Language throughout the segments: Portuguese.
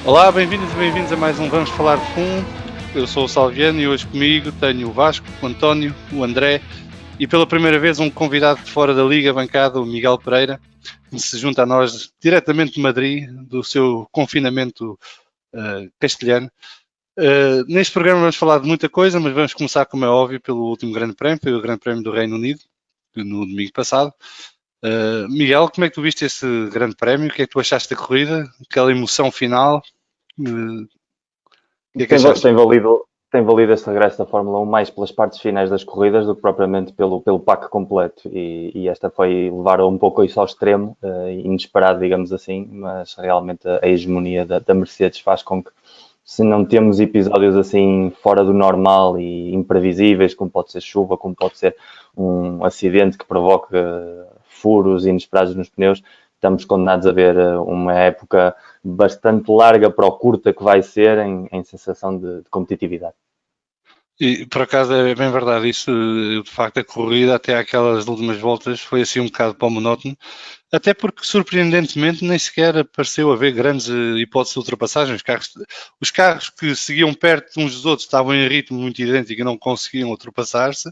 Olá, bem-vindos e bem-vindos a mais um Vamos Falar de Fumo. Eu sou o Salviano e hoje comigo tenho o Vasco, o António, o André e pela primeira vez um convidado de fora da Liga bancada, o Miguel Pereira, que se junta a nós diretamente de Madrid, do seu confinamento castelhano. Neste programa vamos falar de muita coisa, mas vamos começar, como é óbvio, pelo último Grande Prémio, foi o Grande Prémio do Reino Unido, no domingo passado. Miguel, como é que tu viste esse Grande Prémio? O que é que tu achaste da corrida? Aquela emoção final? O que é que Tem, achaste? tem valido este regresso da Fórmula 1 mais pelas partes finais das corridas do que propriamente pelo pack completo. E esta foi levar um pouco isso ao extremo, inesperado, digamos assim, mas realmente a hegemonia da Mercedes faz com que, se não temos episódios assim fora do normal e imprevisíveis, como pode ser chuva, como pode ser um acidente que provoque furos inesperados nos pneus, estamos condenados a ver uma época bastante larga para o curta que vai ser em sensação de competitividade. E por acaso é bem verdade isso, de facto a corrida até aquelas últimas voltas foi assim um bocado para o monótono, até porque surpreendentemente nem sequer pareceu haver grandes hipóteses de ultrapassagem. Os carros que seguiam perto uns dos outros estavam em ritmo muito idêntico e não conseguiam ultrapassar-se,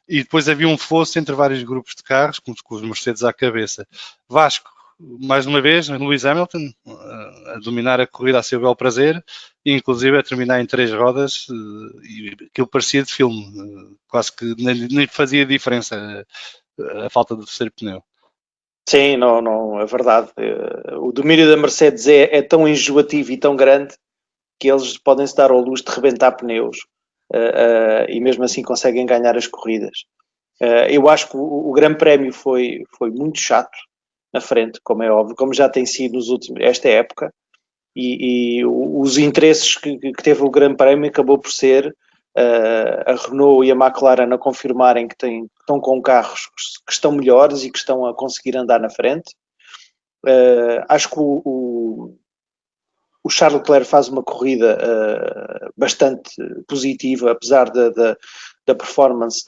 e depois havia um fosso entre vários grupos de carros, com os Mercedes à cabeça. Vasco, mais uma vez, Lewis Hamilton a dominar a corrida a seu bel prazer, e inclusive a terminar em 3 rodas, e aquilo parecia de filme, quase que nem fazia diferença a falta do terceiro pneu. Sim, não, é verdade. O domínio da Mercedes é tão enjoativo e tão grande que eles podem se dar ao luxo de rebentar pneus e mesmo assim conseguem ganhar as corridas. Eu acho que o Grande Prémio foi muito chato na frente, como é óbvio, como já tem sido esta época, e os interesses que teve o Grande Prémio acabou por ser a Renault e a McLaren a confirmarem que estão com carros que estão melhores e que estão a conseguir andar na frente. Acho que o Charles Leclerc faz uma corrida bastante positiva, apesar da performance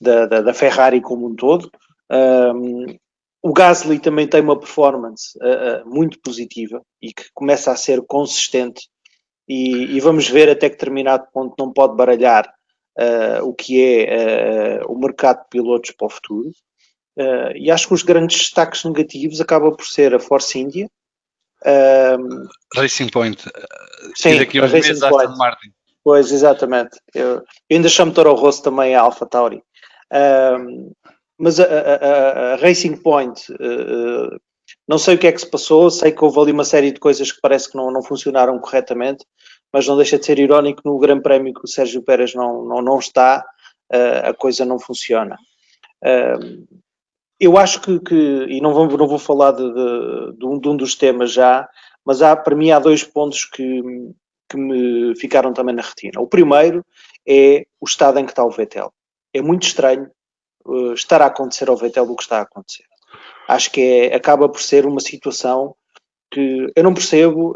da Ferrari como um todo. O Gasly também tem uma performance muito positiva e que começa a ser consistente, e vamos ver até que determinado ponto não pode baralhar o que é o mercado de pilotos para o futuro. E acho que os grandes destaques negativos acabam por ser a Force India. Racing Point, Sim, e daqui a a uns meses Racing a Aston Point. Martin. Pois, exatamente. Eu ainda chamo Toro Rosso também a Alpha Tauri. Mas a Racing Point, não sei o que é que se passou, sei que houve ali uma série de coisas que parece que não funcionaram corretamente, mas não deixa de ser irónico no Grande Prémio que o Sérgio Pérez não está, a coisa não funciona. Eu acho que e não vou falar de um dos temas já, mas para mim há 2 pontos que me ficaram também na retina. O primeiro é o estado em que está o Vettel. É muito estranho estar a acontecer ao Vettel o que está a acontecer. Acho que acaba por ser uma situação que eu não percebo.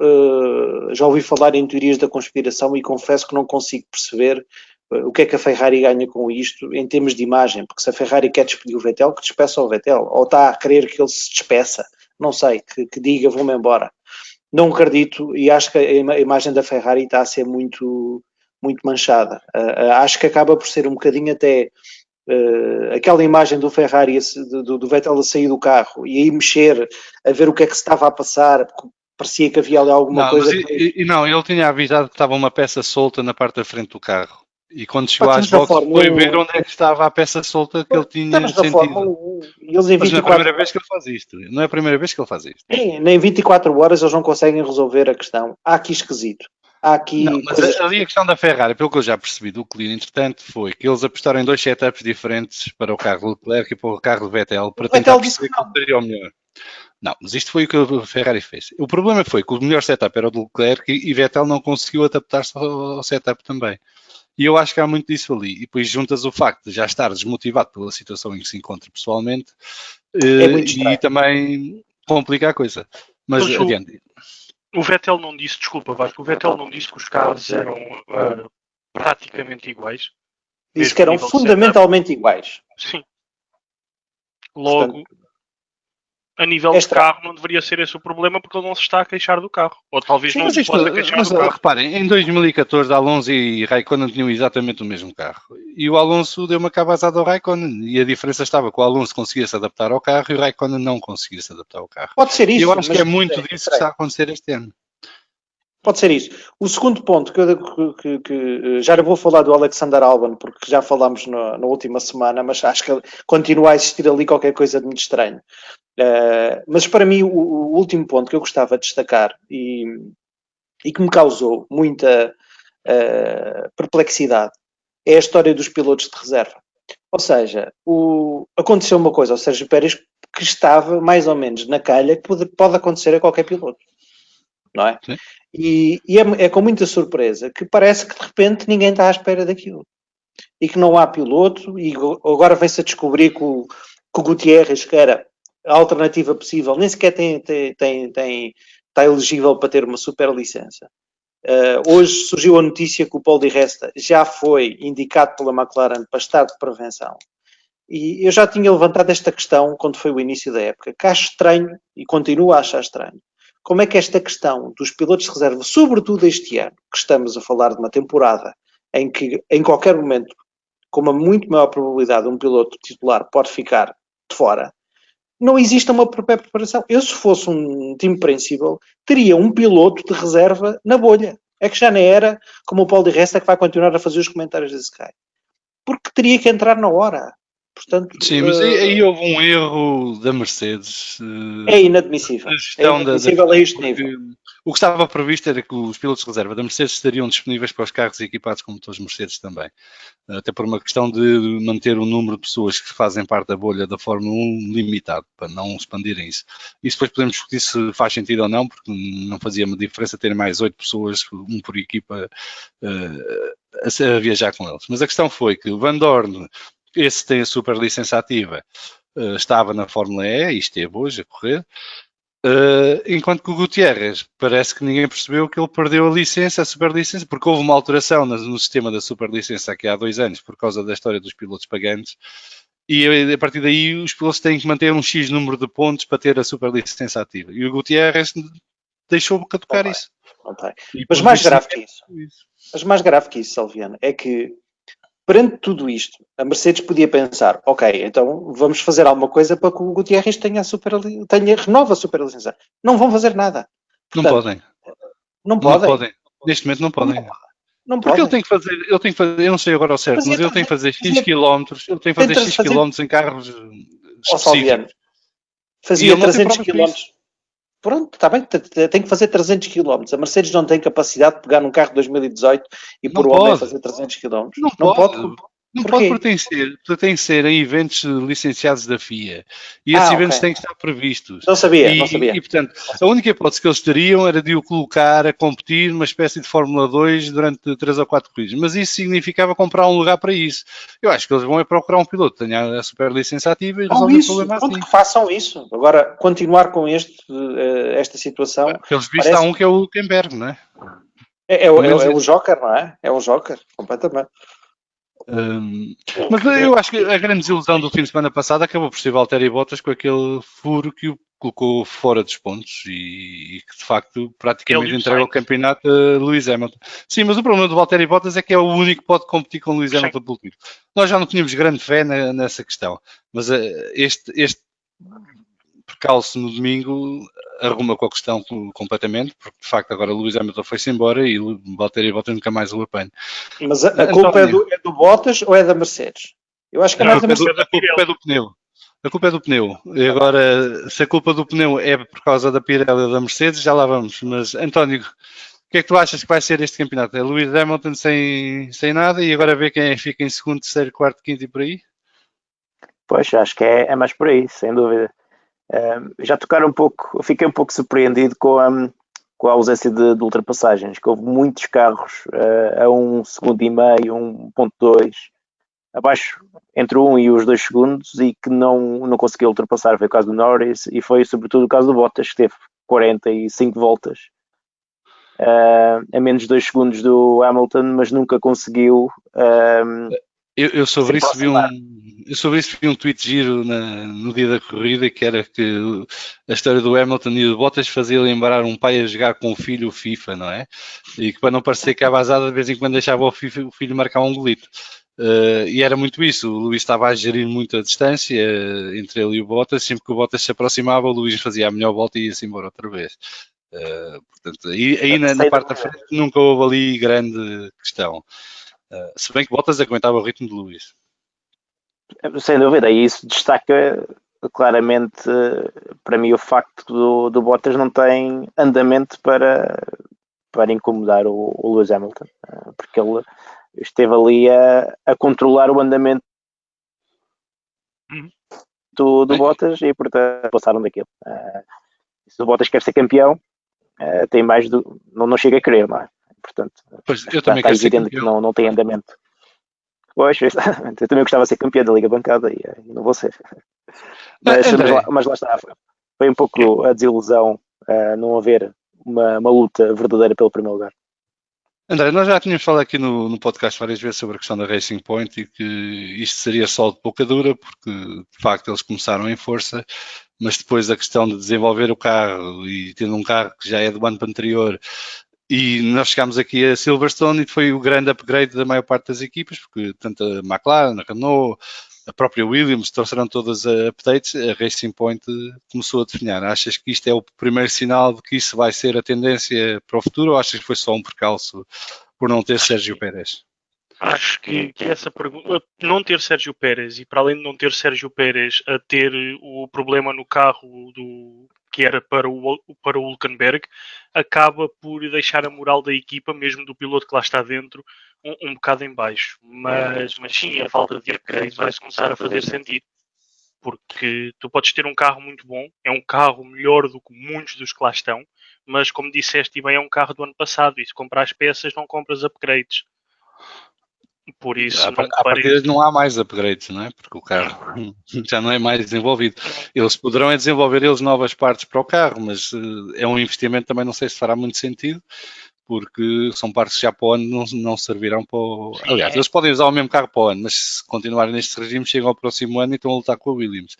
Já ouvi falar em teorias da conspiração e confesso que não consigo perceber o que é que a Ferrari ganha com isto em termos de imagem, porque se a Ferrari quer despedir o Vettel, que despeça o Vettel, ou está a querer que ele se despeça, não sei, que diga vou-me embora. Não acredito, e acho que a imagem da Ferrari está a ser muito, muito manchada. Acho que acaba por ser um bocadinho até aquela imagem do Ferrari, do Vettel a sair do carro e aí mexer, a ver o que é que se estava a passar, porque parecia que havia ali alguma Não, coisa. não, ele tinha avisado que estava uma peça solta na parte da frente do carro. E quando chegou às Estamos na boxes Fórmula foi ver 1. onde é que estava a peça solta que ele tinha Estamos na Fórmula sentido. 1 e eles em Mas não é a 24 primeira vez que ele faz isto. Não é a primeira vez que ele faz isto. nem 24 horas eles não conseguem resolver a questão. Há aqui esquisito. Há Não, aqui mas coisas. ali a questão da Ferrari, pelo que eu já percebi do Clio, entretanto, foi que eles apostaram em 2 setups diferentes para o carro do Leclerc e para o carro do Vettel O para tentar Vettel disse que perceber qual não. seria o melhor. Não, mas isto foi o que a Ferrari fez. O problema foi que o melhor setup era o do Leclerc e Vettel não conseguiu adaptar-se ao setup também. E eu acho que há muito disso ali. E depois juntas o facto de já estar desmotivado pela situação em que se encontra pessoalmente É muito e estranho. também complica a coisa. Mas Mas adiante. o Vettel não disse, desculpa, Vasco, o Vettel não disse que os carros eram praticamente iguais. Disse Mesmo que a eram nível de fundamentalmente iguais. setup. Sim. Portanto, Logo, a nível de carro não deveria ser esse o problema, porque ele não se está a queixar do carro. Ou talvez não se possa queixar do carro. Reparem, em 2014 Alonso e Raikkonen tinham exatamente o mesmo carro. E o Alonso deu uma cabazada ao Raikkonen. E a diferença estava que o Alonso conseguia se adaptar ao carro e o Raikkonen não conseguia se adaptar ao carro. Pode ser isso. E eu acho que é muito disso que está a acontecer este ano. Pode ser isso. O segundo ponto, que já não vou falar do Alexander Albon, porque já falámos na última semana, mas acho que continua a existir ali qualquer coisa de muito estranho. Mas para mim, o último ponto que eu gostava de destacar e que me causou muita perplexidade é a história dos pilotos de reserva. Ou seja, aconteceu uma coisa ao Sérgio Pérez que estava mais ou menos na calha que pode acontecer a qualquer piloto. Não é? Sim. E é com muita surpresa que parece que de repente ninguém está à espera daquilo e que não há piloto, e agora vem-se a descobrir que o Gutiérrez, que era a alternativa possível, nem sequer está elegível para ter uma super licença. Hoje surgiu a notícia que o Paul Di Resta já foi indicado pela McLaren para estar de prevenção. E eu já tinha levantado esta questão quando foi o início da época, que acho estranho e continuo a achar estranho. Como é que esta questão dos pilotos de reserva, sobretudo este ano, que estamos a falar de uma temporada em que em qualquer momento, com uma muito maior probabilidade, um piloto titular pode ficar de fora, não existe uma pré-preparação. Eu, se fosse um team principal, teria um piloto de reserva na bolha. É que já nem era como o Paul Di Resta que vai continuar a fazer os comentários da Sky. Porque teria que entrar na hora. Portanto, sim, mas aí houve um erro da Mercedes. É inadmissível. É inadmissível a este nível. O que estava previsto era que os pilotos de reserva da Mercedes estariam disponíveis para os carros equipados com motores Mercedes também. Até por uma questão de manter o número de pessoas que fazem parte da bolha da Fórmula 1 limitado, para não expandirem isso. Isso depois podemos discutir se faz sentido ou não, porque não fazia uma diferença ter mais 8 pessoas, um por equipa, a viajar com eles. Mas a questão foi que o Van Dorn, esse tem a super licença ativa, estava na Fórmula E e esteve hoje a correr, enquanto que o Gutiérrez parece que ninguém percebeu que ele perdeu a licença, a super licença, porque houve uma alteração no sistema da super licença aqui há 2 anos por causa da história dos pilotos pagantes, e a partir daí os pilotos têm que manter um X número de pontos para ter a super licença ativa, e o Gutiérrez deixou caducar isso. Não tem. Mas mais grave que isso, mas mais grave que isso, Salviano, é que perante tudo isto, a Mercedes podia pensar, ok, então vamos fazer alguma coisa para que o Gutiérrez renova a super licença. Não vão fazer nada. Portanto, não podem. Neste momento não podem. Não porque podem. ele tem que fazer, eu não sei agora ao certo, mas ele tem que fazer X quilómetros, em carros específicos. Fazia 300 quilómetros. Pronto, está bem, tem que fazer 300 km. A Mercedes não tem capacidade de pegar num carro de 2018 e pôr o homem a fazer 300 km. Não pode porque tem que ser em eventos licenciados da FIA. E esses eventos têm que estar previstos. Não sabia. E, portanto, a única hipótese que eles teriam era de o colocar a competir numa espécie de Fórmula 2 durante 3 ou 4 corridas. Mas isso significava comprar um lugar para isso. Eu acho que eles vão procurar um piloto que tenha a super licença ativa e resolver o problema assim. Que façam isso. Agora, continuar com esta situação... Pelos vistos, há um que é o Hülkenberg, não é? É o Joker, não é? É um Joker, completamente. Mas eu acho que a grande desilusão do fim de semana passado acabou por ser Valtteri Bottas com aquele furo que o colocou fora dos pontos e que de facto praticamente entrega o campeonato a Lewis Hamilton. Sim, mas o problema do Valtteri Bottas é que é o único que pode competir com Lewis Hamilton pelo título. Nós já não tínhamos grande fé nessa questão, mas este percalço no domingo arruma com a questão completamente, porque de facto agora o Lewis Hamilton foi-se embora e o Valtteri Bottas nunca mais o apanha. Mas a culpa é do Bottas ou é da Mercedes? Eu acho que não é da Mercedes. A culpa é do pneu. A culpa é do pneu. E agora, se a culpa do pneu é por causa da Pirelli da Mercedes, já lá vamos. Mas, António, o que é que tu achas que vai ser este campeonato? É Lewis Hamilton sem nada e agora ver quem fica em segundo, terceiro, quarto, quinto e por aí? Pois, acho que é mais por aí, sem dúvida. Já tocaram um pouco, eu fiquei um pouco surpreendido com a ausência de ultrapassagens, que houve muitos carros a 1,5 segundo, 1,2, abaixo entre 1 e os 2 segundos e que não conseguiu ultrapassar. Foi o caso do Norris e foi sobretudo o caso do Bottas, que teve 45 voltas a menos de 2 segundos do Hamilton, mas nunca conseguiu. Eu sobre isso Eu sobre isso vi um tweet giro no dia da corrida, que era que a história do Hamilton e do Bottas fazia lembrar um pai a jogar com o filho FIFA, não é? E que para não parecer que a vazada, de vez em quando deixava o filho marcar um golito. E era muito isso, o Lewis estava a gerir muito a distância entre ele e o Bottas, sempre que o Bottas se aproximava, o Lewis fazia a melhor volta e ia-se embora outra vez. Portanto, aí na parte da frente nunca houve ali grande questão. Se bem que Bottas aguentava o ritmo de Lewis. Sem dúvida, e isso destaca claramente para mim o facto do Bottas não tem andamento para incomodar o Lewis Hamilton, porque ele esteve ali a controlar o andamento do Bottas e portanto passaram daquilo. Se o Bottas quer ser campeão, tem mais do. Não chega a querer, não é? Portanto, pois, eu também está evidente que não tem andamento. Pois, eu também gostava de ser campeão da Liga Bancada e não vou ser. Mas lá está. Foi um pouco a desilusão não haver uma luta verdadeira pelo primeiro lugar. André, nós já tínhamos falado aqui no podcast várias vezes sobre a questão da Racing Point e que isto seria só de pouca dura, porque de facto eles começaram em força, mas depois a questão de desenvolver o carro e tendo um carro que já é do ano anterior, e nós chegámos aqui a Silverstone e foi o grande upgrade da maior parte das equipas, porque tanto a McLaren, a Renault, a própria Williams trouxeram todas as updates, a Racing Point começou a definhar. Achas que isto é o primeiro sinal de que isso vai ser a tendência para o futuro ou achas que foi só um percalço por não ter Sérgio Pérez? Acho que essa pergunta, não ter Sérgio Pérez e para além de não ter Sérgio Pérez a ter o problema no carro que era para o Hülkenberg, acaba por deixar a moral da equipa, mesmo do piloto que lá está dentro, um bocado em baixo. Mas sim, a falta de upgrades vai-se começar a fazer sentido. Porque tu podes ter um carro muito bom, é um carro melhor do que muitos dos que lá estão, mas como disseste bem, é um carro do ano passado e se compras peças não compras upgrades. Por isso, a partir não há mais upgrades, não é? Porque o carro já não é mais desenvolvido. Eles poderão desenvolver novas partes para o carro, mas é um investimento também não sei se fará muito sentido, porque são partes que já para o ano não servirão para o... Aliás, eles podem usar o mesmo carro para o ano, mas se continuarem neste regime, chegam ao próximo ano e estão a lutar com a Williams.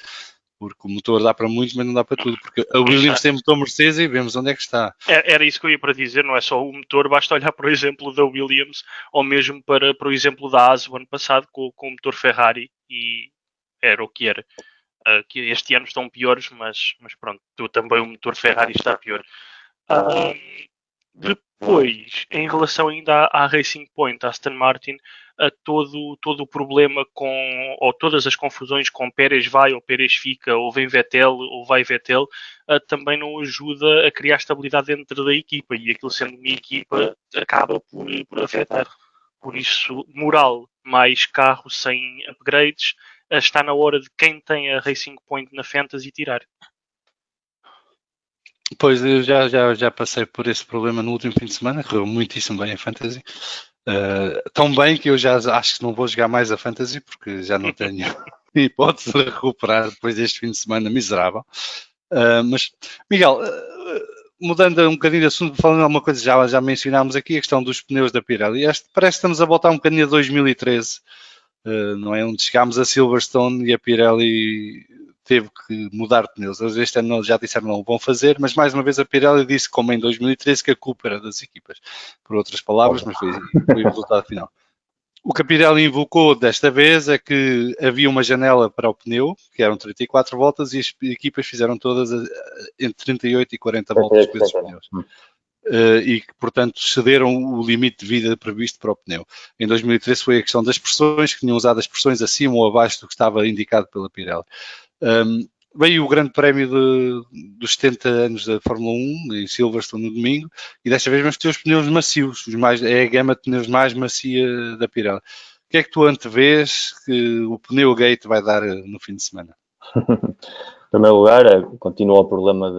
Porque o motor dá para muito, mas não dá para tudo. Porque a Williams tem motor Mercedes e vemos onde é que está. Era isso que eu ia para dizer, não é só o motor, basta olhar para o exemplo da Williams ou mesmo para o exemplo da AS o ano passado com o motor Ferrari e era o que era. Que este ano estão piores, mas pronto, também o motor Ferrari está pior. Depois, em relação ainda à Racing Point, à Aston Martin, todo o problema ou todas as confusões com Pérez vai ou Pérez fica, ou vem Vettel ou vai Vettel, também não ajuda a criar estabilidade dentro da equipa e aquilo sendo uma equipa acaba por afetar. Por isso, moral mais carro sem upgrades, está na hora de quem tem a Racing Point na Fantasy tirar. Pois, eu já passei por esse problema no último fim de semana, correu muitíssimo bem a Fantasy. Tão bem que eu já acho que não vou jogar mais a Fantasy, porque já não tenho hipótese de recuperar depois deste fim de semana miserável. Mas, Miguel, mudando um bocadinho de assunto, falando alguma coisa, já mencionámos aqui a questão dos pneus da Pirelli. Parece que estamos a voltar um bocadinho a 2013, não é? Onde chegámos a Silverstone e a Pirelli teve que mudar de pneus. Eles este ano já disseram que não vão fazer, mas mais uma vez a Pirelli disse, como em 2013, que a culpa era das equipas. Por outras palavras, mas foi o resultado final. O que a Pirelli invocou desta vez é que havia uma janela para o pneu, que eram 34 voltas, e as equipas fizeram todas entre 38 e 40 voltas com esses pneus. E que, portanto, cederam o limite de vida previsto para o pneu. Em 2013 foi a questão das pressões, que tinham usado as pressões acima ou abaixo do que estava indicado pela Pirelli. Veio o grande prémio dos 70 anos da Fórmula 1 em Silverstone no domingo e desta vez vamos ter os pneus macios, é a gama de pneus mais macia da Pirelli. O que é que tu antevês que o pneu Gate vai dar no fim de semana? Em primeiro lugar, continua o problema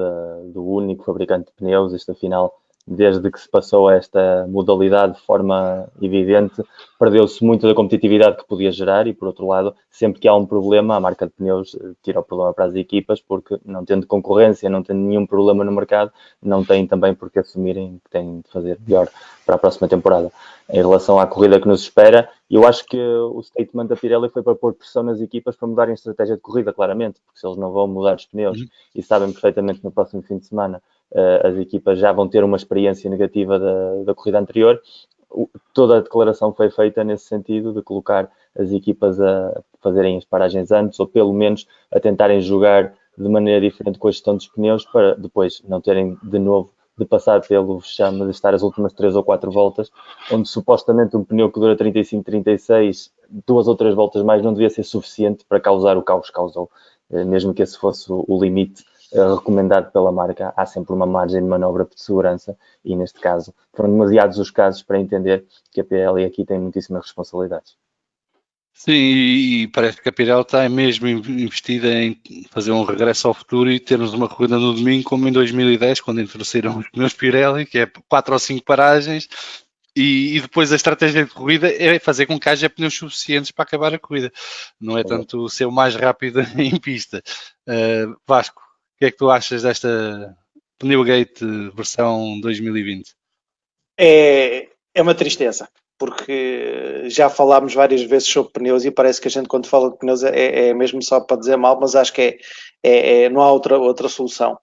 do único fabricante de pneus. Isto afinal desde que se passou a esta modalidade de forma evidente, perdeu-se muito da competitividade que podia gerar e, por outro lado, sempre que há um problema, a marca de pneus tira o problema para as equipas, porque não tendo concorrência, não tendo nenhum problema no mercado, não têm também por que assumirem que têm de fazer melhor para a próxima temporada. Em relação à corrida que nos espera, eu acho que o statement da Pirelli foi para pôr pressão nas equipas para mudarem a estratégia de corrida, claramente, porque se eles não vão mudar os pneus e sabem perfeitamente que no próximo fim de semana as equipas já vão ter uma experiência negativa da corrida anterior, toda a declaração foi feita nesse sentido de colocar as equipas a fazerem as paragens antes ou pelo menos a tentarem jogar de maneira diferente com a gestão dos pneus para depois não terem de novo de passar pelo vexame de estar as últimas 3 ou 4 voltas, onde supostamente um pneu que dura 35, 36, 2 ou 3 voltas mais não devia ser suficiente para causar o caos que causou. Mesmo que esse fosse o limite recomendado pela marca, há sempre uma margem de manobra de segurança e, neste caso, foram demasiados os casos para entender que a Pirelli aqui tem muitíssimas responsabilidades. Sim, e parece que a Pirelli está mesmo investida em fazer um regresso ao futuro e termos uma corrida no domingo como em 2010, quando introduziram os pneus Pirelli, que é 4 ou 5 paragens, e depois a estratégia de corrida é fazer com que haja pneus suficientes para acabar a corrida. Não é tanto ser o mais rápido em pista. Vasco, o que é que tu achas desta Pneugate versão 2020? É uma tristeza, porque já falámos várias vezes sobre pneus e parece que a gente, quando fala de pneus, é mesmo só para dizer mal, mas acho que não há outra solução.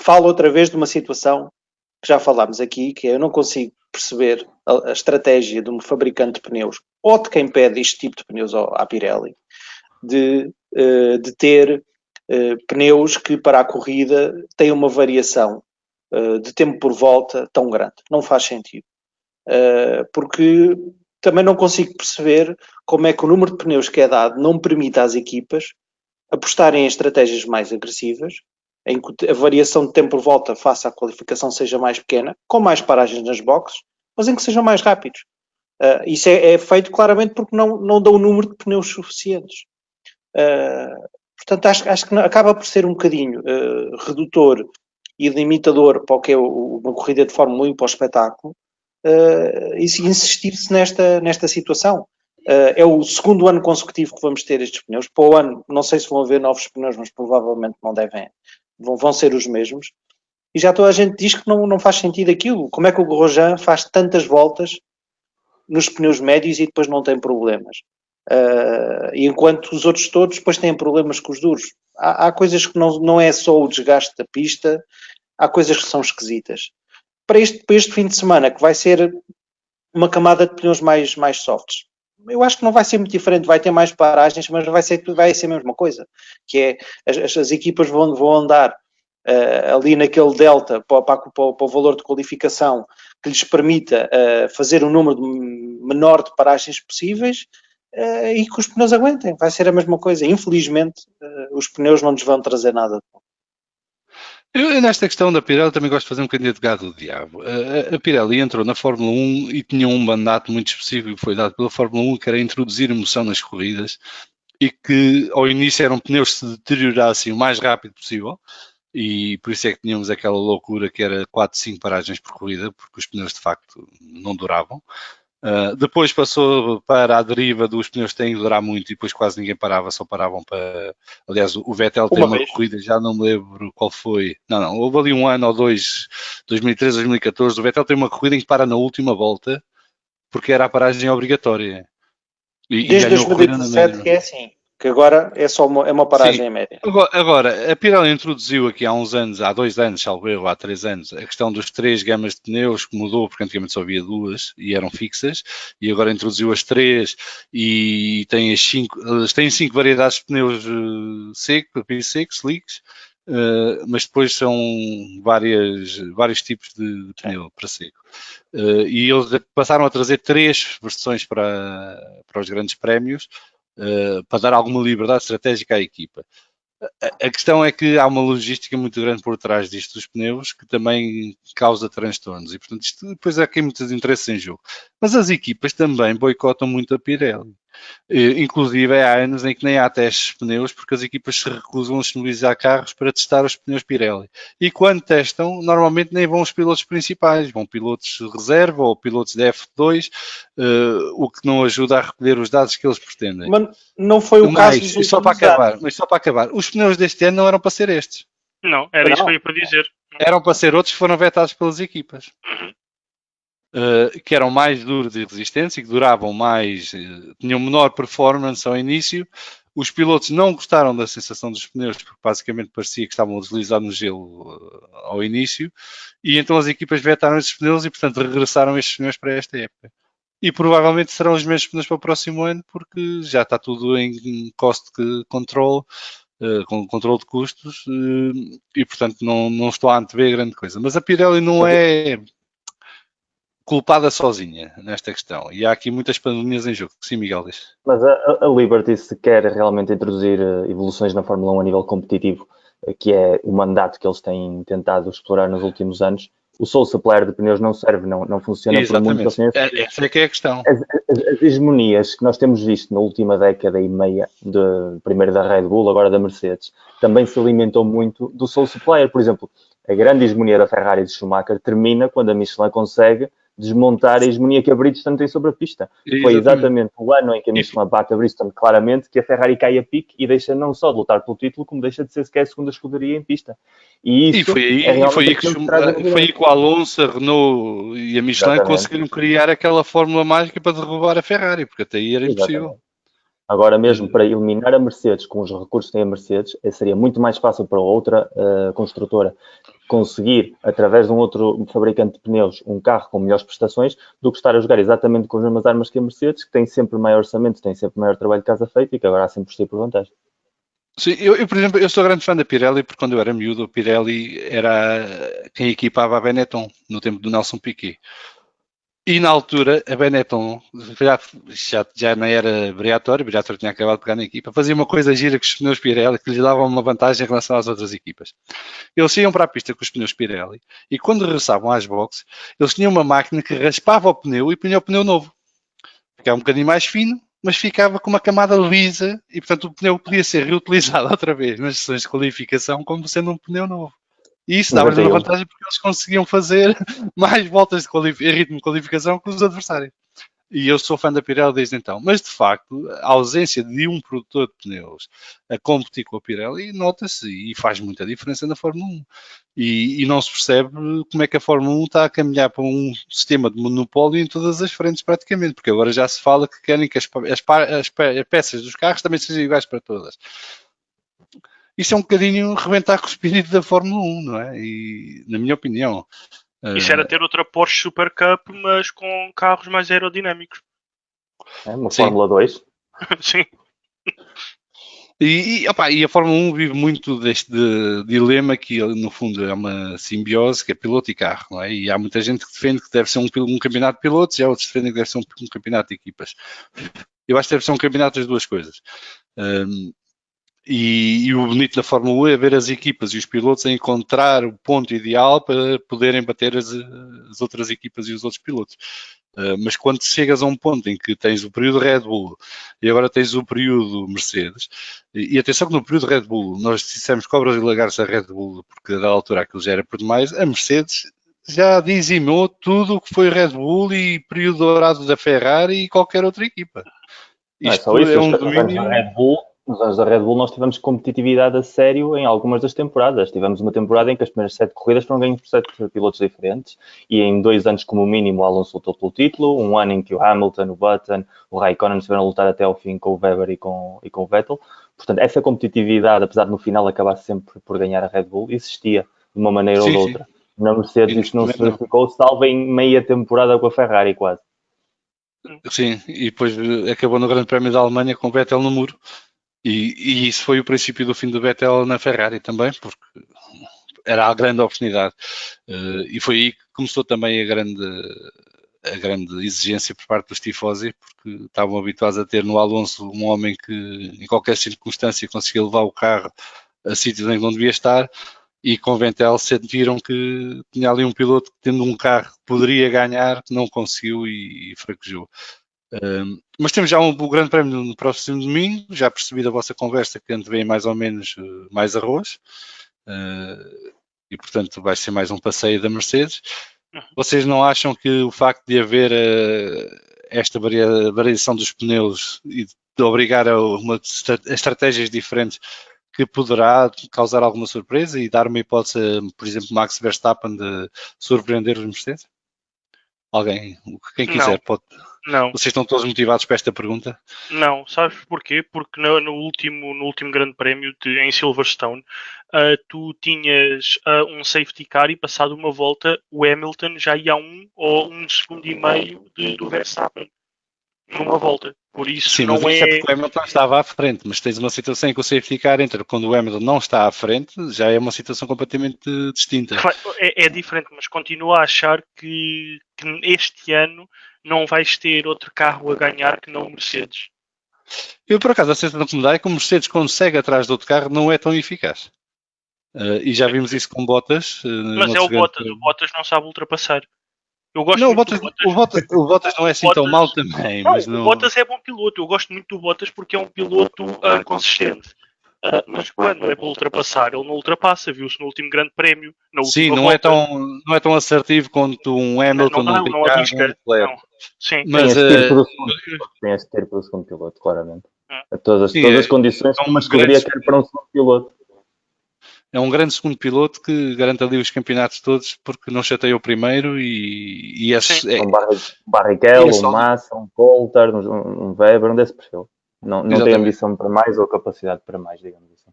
Falo outra vez de uma situação que já falámos aqui, que é eu não consigo perceber a estratégia de um fabricante de pneus ou de quem pede este tipo de pneus à Pirelli de ter pneus que para a corrida têm uma variação de tempo por volta tão grande. Não faz sentido. Porque também não consigo perceber como é que o número de pneus que é dado não permite às equipas apostarem em estratégias mais agressivas, em que a variação de tempo por volta face à qualificação seja mais pequena, com mais paragens nas boxes, mas em que sejam mais rápidos. Isso é feito claramente porque não dão o número de pneus suficientes. Portanto, acho que acaba por ser um bocadinho redutor e limitador para o que é uma corrida de Fórmula 1 e para o espetáculo, e insistir-se nesta situação. É o segundo ano consecutivo que vamos ter estes pneus. Para o ano, não sei se vão haver novos pneus, mas provavelmente não devem. Vão ser os mesmos. E já toda a gente diz que não faz sentido aquilo. Como é que o Grosjean faz tantas voltas nos pneus médios e depois não tem problemas? E enquanto os outros todos depois têm problemas com os duros. Há coisas que não é só o desgaste da pista, há coisas que são esquisitas. Para este fim de semana, que vai ser uma camada de pneus mais softs, eu acho que não vai ser muito diferente, vai ter mais paragens, mas vai ser a mesma coisa, que é as equipas vão andar ali naquele delta para o valor de qualificação que lhes permita fazer um número menor de paragens possíveis e que os pneus aguentem, vai ser a mesma coisa. Infelizmente, os pneus não nos vão trazer nada de bom. Eu, nesta questão da Pirelli, também gosto de fazer um bocadinho de advogado do diabo. A Pirelli entrou na Fórmula 1 e tinha um mandato muito específico que foi dado pela Fórmula 1, que era introduzir emoção nas corridas e que ao início eram pneus que se deteriorassem o mais rápido possível, e por isso é que tínhamos aquela loucura que era 4, 5 paragens por corrida, porque os pneus de facto não duravam. Depois passou para a deriva dos pneus que têm de durar muito e depois quase ninguém parava, só paravam para... Aliás, o Vettel tem uma corrida, já não me lembro qual foi. Não, houve ali um ano ou dois, 2013, 2014, o Vettel tem uma corrida em que para na última volta porque era a paragem obrigatória. Desde 2017 que é assim, que agora é só uma paragem em média. Agora, a Pirelli introduziu aqui há uns anos, há 2 anos, salvo erro, há 3 anos, a questão dos 3 gamas de pneus, que mudou, porque antigamente só havia 2 e eram fixas, e agora introduziu as 3 e tem as 5, eles têm 5 variedades de pneus secos, slicks, mas depois são vários tipos de pneu para seco. E eles passaram a trazer 3 versões para os grandes prémios, para dar alguma liberdade estratégica à equipa. A questão é que há uma logística muito grande por trás disto dos pneus que também causa transtornos e, portanto, isto depois há aqui muitos interesses em jogo. Mas as equipas também boicotam muito a Pirelli. Inclusive há anos em que nem há testes de pneus porque as equipas se recusam a disponibilizar carros para testar os pneus Pirelli. E quando testam, normalmente nem vão os pilotos principais, vão pilotos de reserva ou pilotos de F2, o que não ajuda a recolher os dados que eles pretendem. Mas não foi o caso dos Só para acabar, os pneus deste ano não eram para ser estes. Não, era isso que eu ia para dizer. Eram para ser outros que foram vetados pelas equipas. Que eram mais duros e resistentes e que duravam mais, tinham menor performance ao início. Os pilotos não gostaram da sensação dos pneus, porque basicamente parecia que estavam a deslizar no gelo ao início, e então as equipas vetaram esses pneus e, portanto, regressaram estes pneus para esta época. E provavelmente serão os mesmos pneus para o próximo ano, porque já está tudo em cost control, com controle de custos, e portanto não estou a antever grande coisa. Mas a Pirelli não é culpada sozinha nesta questão. E há aqui muitas pandemias em jogo. Sim, Miguel, diz. Mas a Liberty, se quer realmente introduzir evoluções na Fórmula 1 a nível competitivo, que é o mandato que eles têm tentado explorar nos últimos anos, o sole supplier de pneus não serve, não funciona. Exatamente. Por muito. Essa é que é a questão. As hegemonias que nós temos visto na última década e meia, primeiro da Red Bull, agora da Mercedes, também se alimentou muito do sole supplier. Por exemplo, a grande hegemonia da Ferrari de Schumacher termina quando a Michelin consegue desmontar a hegemonia que a Bridgestone tem sobre a pista. Exatamente. Foi exatamente o ano em que a Michelin bate a Bridgestone claramente que a Ferrari cai a pique e deixa não só de lutar pelo título, como deixa de ser sequer a segunda escuderia em pista. E foi aí que o Alonso, a Renault e a Michelin conseguiram criar aquela fórmula mágica para derrubar a Ferrari, porque até aí era impossível. Agora mesmo, para eliminar a Mercedes com os recursos que tem a Mercedes, seria muito mais fácil para outra construtora conseguir, através de um outro fabricante de pneus, um carro com melhores prestações, do que estar a jogar exatamente com as mesmas armas que a Mercedes, que tem sempre maior orçamento, tem sempre maior trabalho de casa feito e que agora há sempre por si por vantagem. Sim, eu, por exemplo, eu sou grande fã da Pirelli porque quando eu era miúdo, a Pirelli era quem equipava a Benetton no tempo do Nelson Piquet. E na altura, a Benetton já não era Briatore, o Briatore tinha acabado de pegar na equipa, fazia uma coisa gira com os pneus Pirelli que lhes dava uma vantagem em relação às outras equipas. Eles iam para a pista com os pneus Pirelli e quando regressavam às boxes, eles tinham uma máquina que raspava o pneu e punha o pneu novo. Ficava um bocadinho mais fino, mas ficava com uma camada lisa e, portanto, o pneu podia ser reutilizado outra vez nas sessões de qualificação como sendo um pneu novo. E isso dava-lhes uma vantagem porque eles conseguiam fazer mais voltas em ritmo de qualificação que os adversários. E eu sou fã da Pirelli desde então. Mas, de facto, a ausência de um produtor de pneus a competir com a Pirelli nota-se e faz muita diferença na Fórmula 1. E não se percebe como é que a Fórmula 1 está a caminhar para um sistema de monopólio em todas as frentes, praticamente. Porque agora já se fala que querem que as peças dos carros também sejam iguais para todas. Isso é um bocadinho rebentar com o espírito da Fórmula 1, não é? E, na minha opinião... Isso era ter outra Porsche Super Cup, mas com carros mais aerodinâmicos. É uma Fórmula 2. Sim. E a Fórmula 1 vive muito deste dilema que, no fundo, é uma simbiose, que é piloto e carro, não é? E há muita gente que defende que deve ser um campeonato de pilotos e há outros que defendem que deve ser um campeonato de equipas. Eu acho que deve ser um campeonato das duas coisas. E o bonito da Fórmula 1 é ver as equipas e os pilotos a encontrar o ponto ideal para poderem bater as outras equipas e os outros pilotos. Mas quando chegas a um ponto em que tens o período Red Bull e agora tens o período Mercedes, e atenção que no período Red Bull nós dissemos cobras e lagartos a Red Bull porque da altura aquilo já era por demais, a Mercedes já dizimou tudo o que foi Red Bull e período dourado da Ferrari e qualquer outra equipa. Isto é um domínio... Nos anos da Red Bull nós tivemos competitividade a sério em algumas das temporadas. Tivemos uma temporada em que as primeiras 7 corridas foram ganhas por 7 pilotos diferentes e em 2 anos como mínimo o Alonso lutou pelo título, um ano em que o Hamilton, o Button, o Raikkonen estiveram a lutar até ao fim com o Webber e com o Vettel. Portanto, essa competitividade, apesar de no final acabar sempre por ganhar a Red Bull, existia de uma maneira ou de outra. Na Mercedes isto não se verificou, salvo em meia temporada com a Ferrari quase. Sim, e depois acabou no Grande Prémio da Alemanha com o Vettel no muro. E isso foi o princípio do fim do Vettel na Ferrari também, porque era a grande oportunidade. E foi aí que começou também a grande exigência por parte dos tifosi, porque estavam habituados a ter no Alonso um homem que em qualquer circunstância conseguia levar o carro a sítios em que não devia estar, e com o Vettel sentiram que tinha ali um piloto que, tendo um carro que poderia ganhar, não conseguiu e fraquejou. Mas temos já o Grande Prémio no próximo domingo. Já percebi da vossa conversa que antevém mais ou menos mais arroz. E portanto vai ser mais um passeio da Mercedes. Vocês não acham que o facto de haver esta variação dos pneus e de obrigar a estratégias diferentes que poderá causar alguma surpresa e dar uma hipótese, por exemplo, Max Verstappen de surpreender os Mercedes? Alguém, quem quiser, pode. Não. Vocês estão todos motivados para esta pergunta? Não, sabes porquê? Porque no último Grande Prémio em Silverstone, tu tinhas um safety car e passado uma volta o Hamilton já ia a 1 segundo e meio do Verstappen numa volta. Por isso sim, não mas isso é porque o Hamilton estava à frente, mas tens uma situação em que o safety car entra quando o Hamilton não está à frente, já é uma situação completamente distinta. É diferente, mas continuo a achar que este ano não vais ter outro carro a ganhar que não o Mercedes. Eu, por acaso, a sensação que me dá é que o Mercedes, quando segue atrás do outro carro, não é tão eficaz. E já vimos isso com Bottas. Mas é o Bottas não sabe ultrapassar. Eu gosto não, muito o Bottas não é assim tão mal também. Não, mas o Bottas é bom piloto. Eu gosto muito do Bottas porque é um piloto consistente. Mas quando é para ultrapassar, ele não ultrapassa. Viu-se no último Grande Prémio. Sim, não é tão assertivo quanto um Hamilton, um Ricardo, Sim. Mas tem esse ter para o segundo piloto, claramente. Todas as condições que uma escuderia quer para um segundo piloto. É um grande segundo piloto que garante ali os campeonatos todos porque não chateia o primeiro e um Barrichello, um Massa, um Coulthard, um Weber, um desse perfil. Não tem ambição para mais ou capacidade para mais, digamos assim.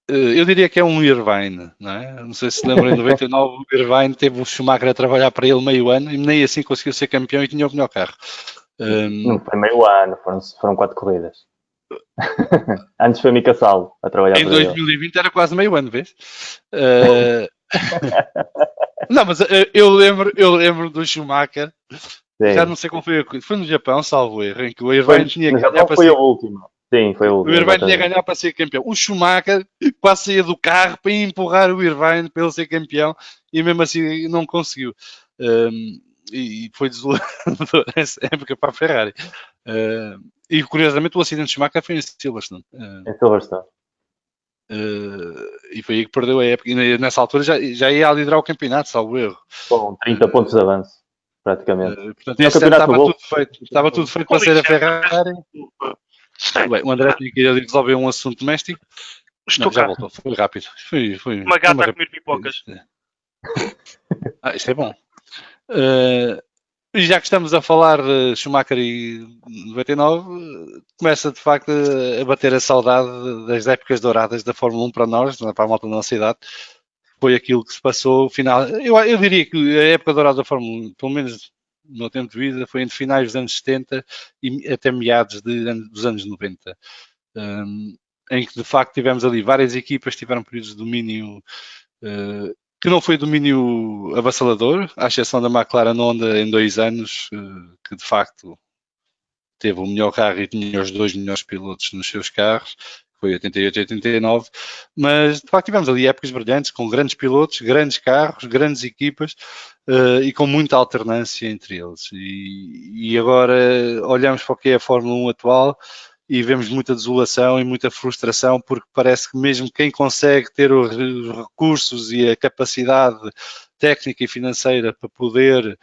Eu diria que é um Irvine, não é? Não sei se lembram, em 99 o Irvine teve o Schumacher a trabalhar para ele meio ano e nem assim conseguiu ser campeão e tinha o melhor carro. Não foi meio ano, foram 4 corridas. Antes foi Mika Salo a trabalhar em 2020 era quase meio ano, vês? Não, mas eu lembro do Schumacher. Sim. Já não sei qual foi no Japão, salvo erro, em que o Irvine tinha que ganhar para ser... o último. Sim, foi o último. O Irvine tinha que ganhar para ser campeão. O Schumacher quase saía do carro para empurrar o Irvine para ele ser campeão e mesmo assim não conseguiu. E foi desolador essa época para a Ferrari. E curiosamente o acidente de Schumacher foi em Silverstone. Em Silverstone. E foi aí que perdeu a época. E nessa altura já ia a liderar o campeonato, salvo erro. Com 30 pontos de avanço, praticamente. Portanto, estava tudo feito para ser a Ferrari. Bem, o André tinha que ir resolver um assunto doméstico. Não, já voltou, foi rápido. Foi uma gata a comer pipocas. Isto é bom. E já que estamos a falar de Schumacher e 99, começa de facto a bater a saudade das épocas douradas da Fórmula 1 para nós, para a malta da nossa idade. Foi aquilo que se passou, final. Eu diria que a época dourada da Fórmula 1, pelo menos no meu tempo de vida, foi entre finais dos anos 70 e até meados dos anos 90. Em que de facto tivemos ali várias equipas, tiveram períodos de domínio que não foi domínio avassalador, à exceção da McLaren Honda em 2 anos, que de facto teve o melhor carro e tinha os 2 melhores pilotos nos seus carros, foi 88 e 89, mas de facto tivemos ali épocas brilhantes, com grandes pilotos, grandes carros, grandes equipas e com muita alternância entre eles. E agora olhamos para o que é a Fórmula 1 atual e vemos muita desolação e muita frustração, porque parece que mesmo quem consegue ter os recursos e a capacidade técnica e financeira para poder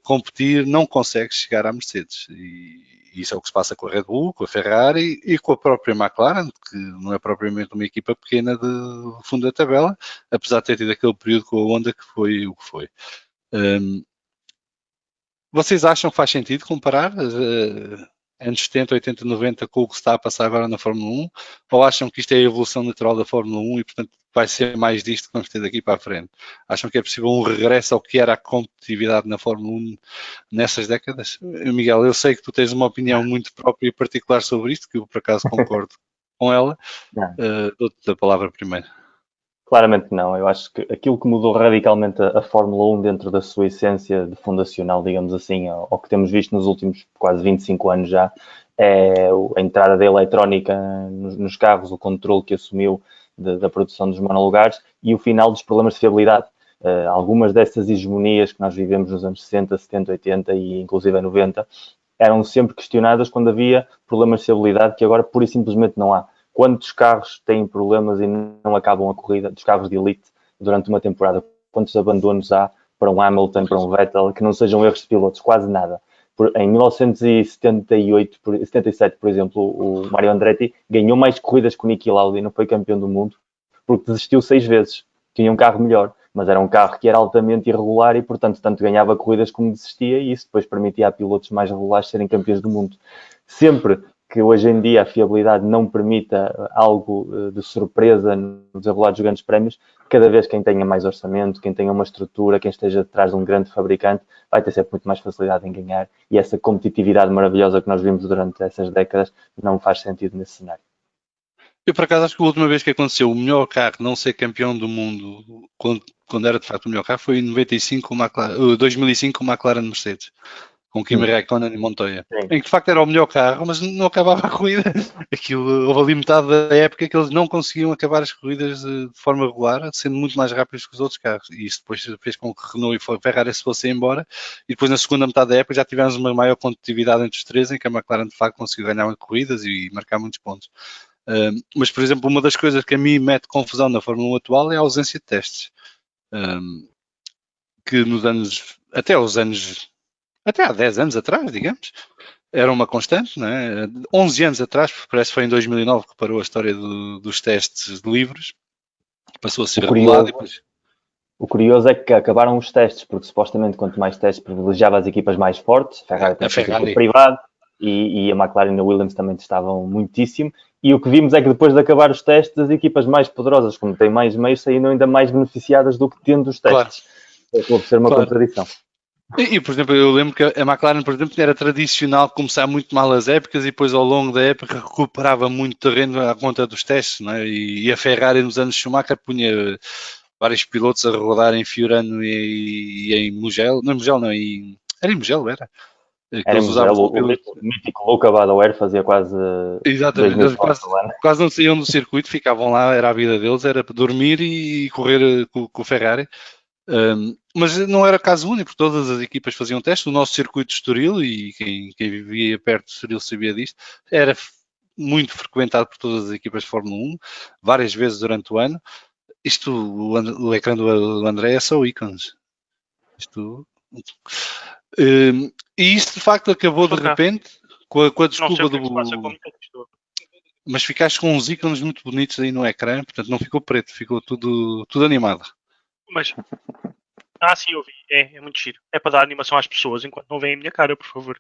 competir, não consegue chegar à Mercedes. E isso é o que se passa com a Red Bull, com a Ferrari e com a própria McLaren, que não é propriamente uma equipa pequena de fundo da tabela, apesar de ter tido aquele período com a Honda que foi o que foi. Vocês acham que faz sentido comparar anos 70, 80, 90 com o que se está a passar agora na Fórmula 1? Ou acham que isto é a evolução natural da Fórmula 1 e, portanto, vai ser mais disto que vamos ter daqui para a frente? Acham que é possível um regresso ao que era a competitividade na Fórmula 1 nessas décadas? Miguel, eu sei que tu tens uma opinião muito própria e particular sobre isto, que eu, por acaso, concordo com ela. Dou-te a palavra primeiro. Claramente não. Eu acho que aquilo que mudou radicalmente a Fórmula 1 dentro da sua essência de fundacional, digamos assim, ao que temos visto nos últimos quase 25 anos já, é a entrada da eletrónica nos carros, o controle que assumiu da produção dos monolugares e o final dos problemas de fiabilidade. Algumas dessas hegemonias que nós vivemos nos anos 60, 70, 80 e inclusive 90 eram sempre questionadas quando havia problemas de fiabilidade que agora pura e simplesmente não há. Quantos carros têm problemas e não acabam a corrida, dos carros de elite, durante uma temporada? Quantos abandonos há para um Hamilton, para um Vettel, que não sejam erros de pilotos? Quase nada. Em 1978, 77, por exemplo, o Mario Andretti ganhou mais corridas que o Niki Lauda e não foi campeão do mundo porque desistiu 6 vezes. Tinha um carro melhor, mas era um carro que era altamente irregular e, portanto, tanto ganhava corridas como desistia, e isso depois permitia a pilotos mais regulares serem campeões do mundo. Sempre que hoje em dia a fiabilidade não permita algo de surpresa no desenrolar dos grandes prémios, cada vez quem tenha mais orçamento, quem tenha uma estrutura, quem esteja atrás de um grande fabricante, vai ter sempre muito mais facilidade em ganhar, e essa competitividade maravilhosa que nós vimos durante essas décadas não faz sentido nesse cenário. Eu, por acaso, acho que a última vez que aconteceu o melhor carro não ser campeão do mundo, quando era de facto o melhor carro, foi em 2005 com o McLaren Mercedes, com Kimi Räikkönen e Montoya. Sim. Em que de facto era o melhor carro, mas não acabava a corrida. Houve ali metade da época que eles não conseguiam acabar as corridas de forma regular, sendo muito mais rápidos que os outros carros. E isso depois fez com que Renault e Ferrari se fossem embora. E depois, na segunda metade da época, já tivemos uma maior competitividade entre os três, em que a McLaren de facto conseguiu ganhar corridas e marcar muitos pontos. Mas, por exemplo, uma das coisas que a mim mete confusão na Fórmula 1 atual é a ausência de testes. Que nos anos, até há 10 anos atrás, digamos, era uma constante, não é? 11 anos atrás, parece que foi em 2009 que parou a história dos testes de livros, passou a ser regulado. O curioso é que acabaram os testes, porque supostamente quanto mais testes privilegiava as equipas mais fortes, a Ferrari privado, e a McLaren e a Williams também estavam muitíssimo, e o que vimos é que depois de acabar os testes, as equipas mais poderosas, como têm mais meios, saíram ainda mais beneficiadas do que tendo os testes. Acabou por ser uma contradição. E, por exemplo, eu lembro que a McLaren, por exemplo, era tradicional começar muito mal as épocas e depois ao longo da época recuperava muito terreno à conta dos testes, não é? E a Ferrari nos anos Schumacher punha vários pilotos a rodar em Fiorano e em Mugello, não em Mugello não, era em Mugello, era? Era em Mugello, o mítico Luca Badoer fazia quase... Exatamente, eles quase não saíam do circuito, ficavam lá, era a vida deles, era para dormir e correr com o Ferrari. Mas não era caso único, porque todas as equipas faziam testes. O nosso circuito de Estoril, e quem vivia perto de Estoril sabia disto, era muito frequentado por todas as equipas de Fórmula 1, várias vezes durante o ano. Isto, o ecrã do André é só ícones. E isto de facto acabou de repente com a desculpa do... Mas ficaste com uns ícones muito bonitos aí no ecrã, portanto não ficou preto, ficou tudo animado. Mas... sim, eu vi. É muito giro. É para dar animação às pessoas enquanto não veem a minha cara, por favor.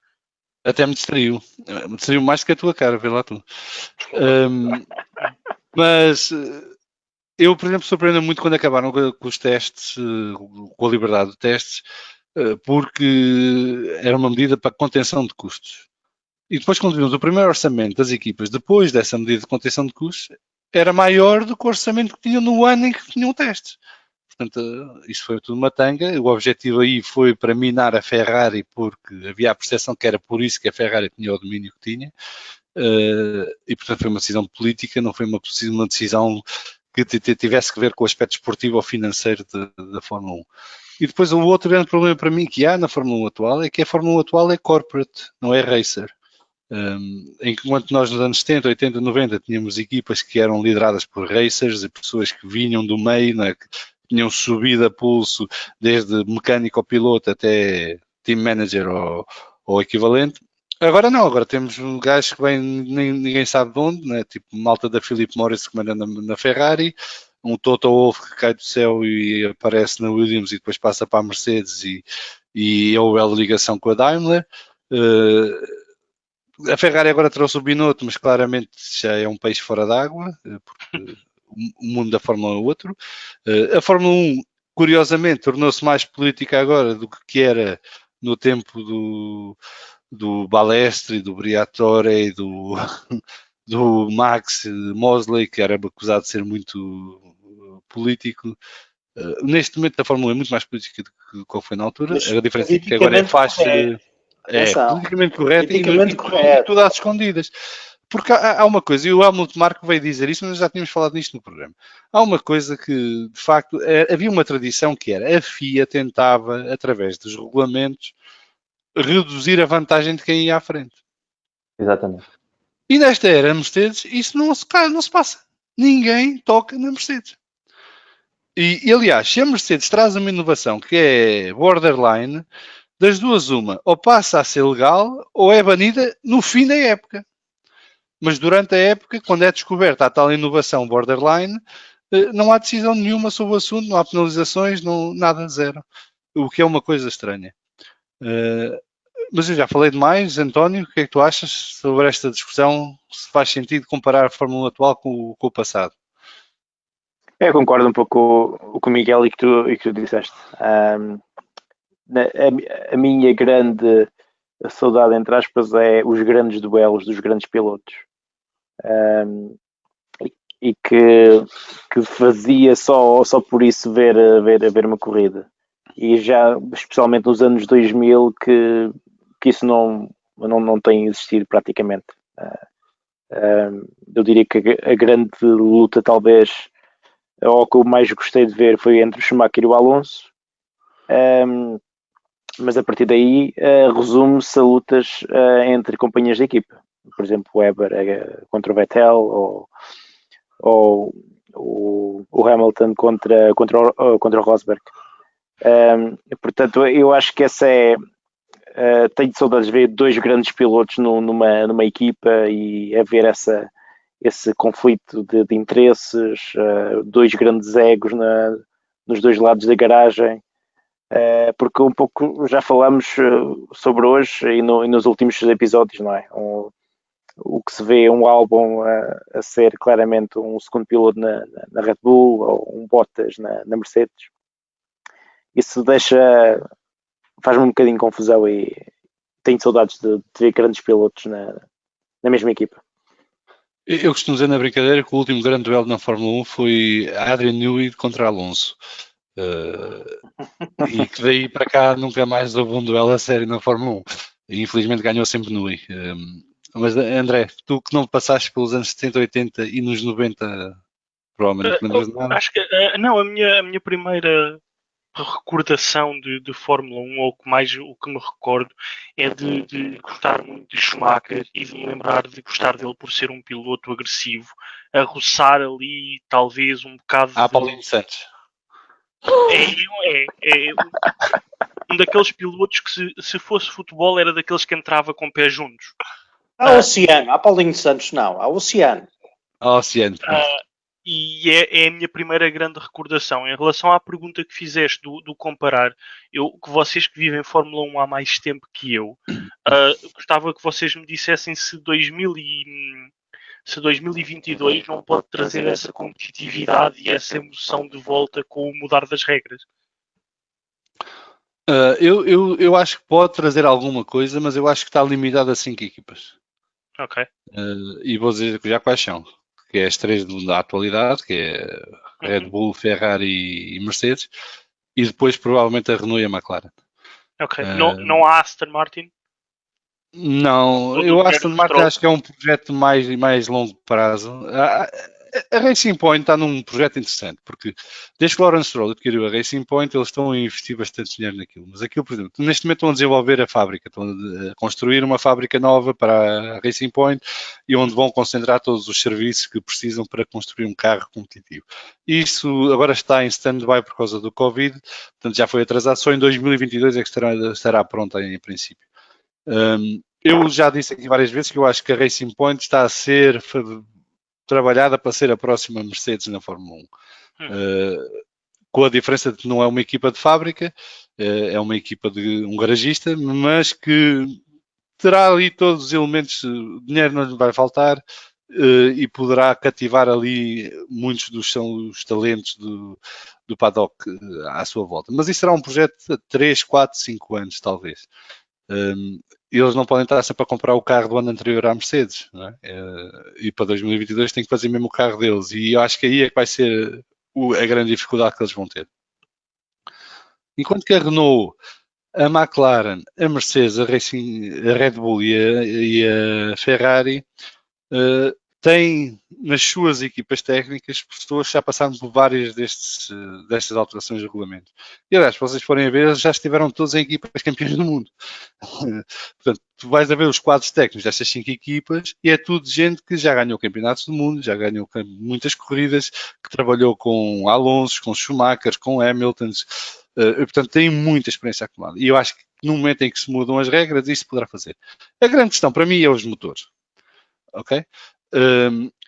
Até me distraiu. Me distraiu mais que a tua cara, vê lá tu. Mas eu, por exemplo, surpreendo muito quando acabaram com os testes, com a liberdade de testes, porque era uma medida para contenção de custos. E depois, quando vimos o primeiro orçamento das equipas, depois dessa medida de contenção de custos, era maior do que o orçamento que tinham no ano em que tinham testes. Portanto, isso foi tudo uma tanga. O objetivo aí foi para minar a Ferrari, porque havia a percepção que era por isso que a Ferrari tinha o domínio que tinha. E, portanto, foi uma decisão política, não foi uma decisão que tivesse que ver com o aspecto esportivo ou financeiro da Fórmula 1. E depois o outro grande problema para mim que há na Fórmula 1 atual é que a Fórmula 1 atual é corporate, não é racer. Enquanto nós nos anos 70, 80, 90 tínhamos equipas que eram lideradas por racers e pessoas que vinham do meio, não é? Que tinham subido a pulso desde mecânico ou piloto até team manager ou equivalente. Agora não, agora temos um gajo que vem, ninguém sabe de onde, né? Tipo malta da Philip Morris que manda na Ferrari, um Toto Wolff que cai do céu e aparece na Williams e depois passa para a Mercedes e é a ligação com a Daimler. A Ferrari agora trouxe o Binotto, mas claramente já é um peixe fora d'água, porque o mundo da Fórmula 1 é outro. A Fórmula 1, curiosamente, tornou-se mais política agora do que era no tempo do Balestre, do Briatore e do Max Mosley, que era acusado de ser muito político. Neste momento a Fórmula 1 é muito mais política do que qual foi na altura. A diferença é que agora é fácil... politicamente correto e tudo às escondidas. Porque há uma coisa, e o Helmut Marko veio dizer isso, mas já tínhamos falado nisto no programa. Há uma coisa que, de facto, havia uma tradição que era, a FIA tentava, através dos regulamentos, reduzir a vantagem de quem ia à frente. Exatamente. E nesta era Mercedes, isso não se passa. Ninguém toca na Mercedes. E aliás, se a Mercedes traz uma inovação que é borderline, das duas uma, ou passa a ser legal, ou é banida no fim da época. Mas durante a época, quando é descoberta a tal inovação borderline, não há decisão nenhuma sobre o assunto, não há penalizações, não, nada, zero. O que é uma coisa estranha. Mas eu já falei demais. António, o que é que tu achas sobre esta discussão? Se faz sentido comparar a Fórmula 1 atual com o passado? Eu concordo um pouco com o Miguel e que tu disseste. A minha grande saudade, entre aspas, é os grandes duelos dos grandes pilotos. E que fazia só por isso ver uma corrida. E já, especialmente nos anos 2000, que isso não tem existido praticamente. Eu diria que a grande luta, talvez, ou que eu mais gostei de ver, foi entre o Schumacher e o Alonso. Mas a partir daí resume-se a lutas entre companhias de equipa. Por exemplo, o Weber contra o Vettel, ou o Hamilton contra o Rosberg. Portanto, eu acho que essa é. Tenho saudades de ver dois grandes pilotos numa equipa e haver esse conflito de interesses, dois grandes egos nos dois lados da garagem. Porque um pouco já falamos sobre hoje e nos últimos episódios, não é? O que se vê é um álbum a ser claramente um segundo piloto na Red Bull ou um Bottas na Mercedes. Isso faz-me um bocadinho de confusão e tenho saudades de ver grandes pilotos na mesma equipa. Eu costumo dizer na brincadeira que o último grande duelo na Fórmula 1 foi Adrian Newey contra Alonso. E que daí para cá nunca mais houve um duelo a sério na Fórmula 1. E infelizmente ganhou sempre Newey. Mas André, tu que não passaste pelos anos 70, 80 e nos 90, provavelmente não lembras de nada? Acho que não, a minha primeira recordação de Fórmula 1, ou o que me recordo, é de gostar muito de Schumacher e de me lembrar de gostar dele por ser um piloto agressivo, a roçar ali talvez um bocado Paulinho Santos. É um daqueles pilotos que se fosse futebol era daqueles que entrava com pés juntos. Há Oceano, há Paulinho Santos não, há Oceano. Oceano. E é a minha primeira grande recordação. Em relação à pergunta que fizeste do comparar, que vocês que vivem Fórmula 1 há mais tempo que eu, gostava que vocês me dissessem se 2022 não pode trazer essa competitividade e essa emoção de volta com o mudar das regras. Eu acho que pode trazer alguma coisa, mas eu acho que está limitado a 5 equipas. Ok. E vou dizer já quais são. Que é as 3 da atualidade, que é Red Bull, Ferrari e Mercedes, e depois provavelmente a Renault e a McLaren. Ok. Não há Aston Martin? Não, eu Aston Martin acho que é um projeto mais longo prazo. A Racing Point está num projeto interessante, porque desde que o Lawrence Stroll adquiriu a Racing Point, eles estão a investir bastante dinheiro naquilo. Mas aquilo, por exemplo, neste momento estão a desenvolver a fábrica, estão a construir uma fábrica nova para a Racing Point e onde vão concentrar todos os serviços que precisam para construir um carro competitivo. Isso agora está em stand-by por causa do Covid, portanto já foi atrasado, só em 2022 é que estará pronta em princípio. Eu já disse aqui várias vezes que eu acho que a Racing Point está a ser trabalhada para ser a próxima Mercedes na Fórmula 1. Com a diferença de que não é uma equipa de fábrica, é uma equipa de um garagista, mas que terá ali todos os elementos, dinheiro não lhe vai faltar e poderá cativar ali muitos dos talentos do paddock à sua volta. Mas isso será um projeto de 3, 4, 5 anos, talvez. Eles não podem estar sempre a comprar o carro do ano anterior à Mercedes, não é? E para 2022 tem que fazer mesmo o carro deles, e eu acho que aí é que vai ser a grande dificuldade que eles vão ter. Enquanto que a Renault, a McLaren, a Mercedes, a Red Bull e a Ferrari tem nas suas equipas técnicas pessoas que já passaram por várias destas alterações de regulamento. E aliás, se vocês forem a ver, já estiveram todos em equipas campeões do mundo. Portanto, tu vais a ver os quadros técnicos destas 5 equipas e é tudo gente que já ganhou campeonatos do mundo, já ganhou muitas corridas, que trabalhou com Alonso, com Schumacher, com Hamiltons, portanto tem muita experiência acumulada. E eu acho que no momento em que se mudam as regras, isso poderá fazer. A grande questão para mim é os motores. Ok?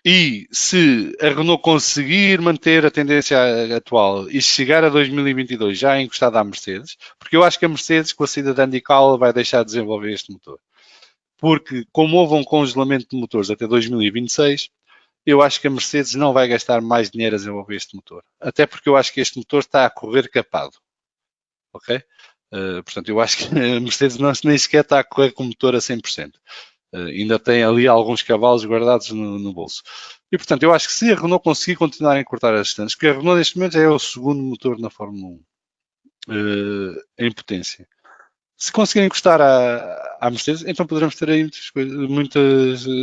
E se a Renault conseguir manter a tendência atual e chegar a 2022 já encostada à Mercedes, porque eu acho que a Mercedes, com a saída da Andy Cowell, vai deixar de desenvolver este motor. Porque, como houve um congelamento de motores até 2026, eu acho que a Mercedes não vai gastar mais dinheiro a desenvolver este motor. Até porque eu acho que este motor está a correr capado. Ok? Portanto, eu acho que a Mercedes nem sequer está a correr com o motor a 100%. Ainda tem ali alguns cavalos guardados no bolso. E, portanto, eu acho que se a Renault conseguir continuar a encurtar as distâncias, porque a Renault neste momento é o segundo motor na Fórmula 1 em potência. Se conseguirem encostar à Mercedes, então poderemos ter aí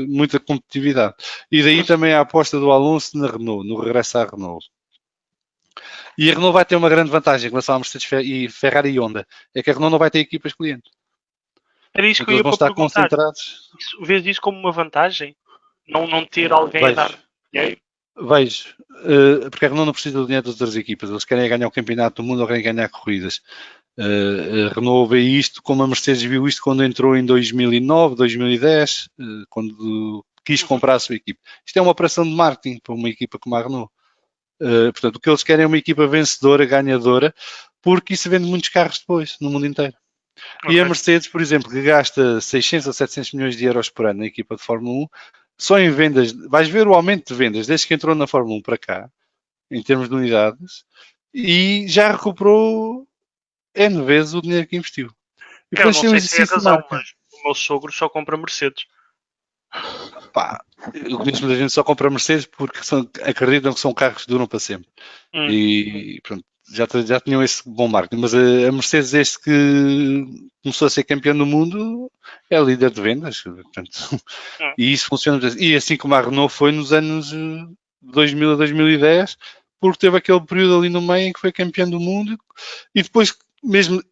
muita competitividade. E daí também a aposta do Alonso na Renault, no regresso à Renault. E a Renault vai ter uma grande vantagem em relação à Mercedes e Ferrari e Honda, é que a Renault não vai ter equipas clientes. Era isso que eu Eles ia vão para estar perguntar. concentrados. Vês isso como uma vantagem? Não ter alguém a dar dinheiro? Vejo, porque a Renault não precisa do dinheiro das outras equipas, eles querem ganhar o campeonato do mundo ou querem ganhar corridas. A Renault vê isto como a Mercedes viu isto quando entrou em 2009, 2010, quando quis comprar a sua equipe. Isto é uma operação de marketing para uma equipa como a Renault. Portanto, o que eles querem é uma equipa vencedora, ganhadora, porque isso vende muitos carros depois, no mundo inteiro. Okay. E a Mercedes, por exemplo, que gasta 600 ou 700 milhões de euros por ano na equipa de Fórmula 1, só em vendas, vais ver o aumento de vendas desde que entrou na Fórmula 1 para cá, em termos de unidades, e já recuperou N vezes o dinheiro que investiu. E eu não sei se é a razão, mas o meu sogro só compra Mercedes. Pá, eu conheço muita gente que só compra Mercedes porque acreditam que são carros que duram para sempre. E pronto, já tinham esse bom marketing, mas a Mercedes, desde que começou a ser campeão do mundo, é líder de vendas. Portanto, e isso funciona. E assim como a Renault foi nos anos 2000 a 2010, porque teve aquele período ali no meio em que foi campeão do mundo, e depois, mesmo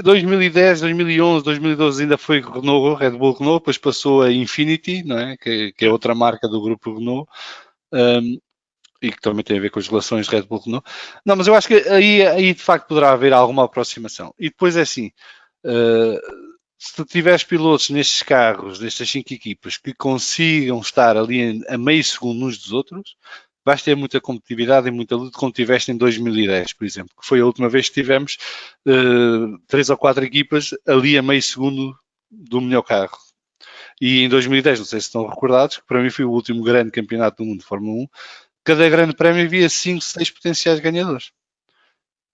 2010, 2011, 2012 ainda foi Renault, Red Bull Renault, depois passou a Infinity, não é? Que é outra marca do grupo Renault. E que também tem a ver com as relações Red Bull Renault. Não, mas eu acho que aí de facto poderá haver alguma aproximação. E depois é assim, se tu tiveres pilotos nestes carros, nestas 5 equipas, que consigam estar ali a meio segundo uns dos outros, vais ter muita competitividade e muita luta, como tiveste em 2010, por exemplo, que foi a última vez que tivemos 3 ou 4 equipas ali a meio segundo do melhor carro. E em 2010, não sei se estão recordados, que para mim foi o último grande campeonato do mundo de Fórmula 1, cada grande prémio havia 5, 6 potenciais ganhadores.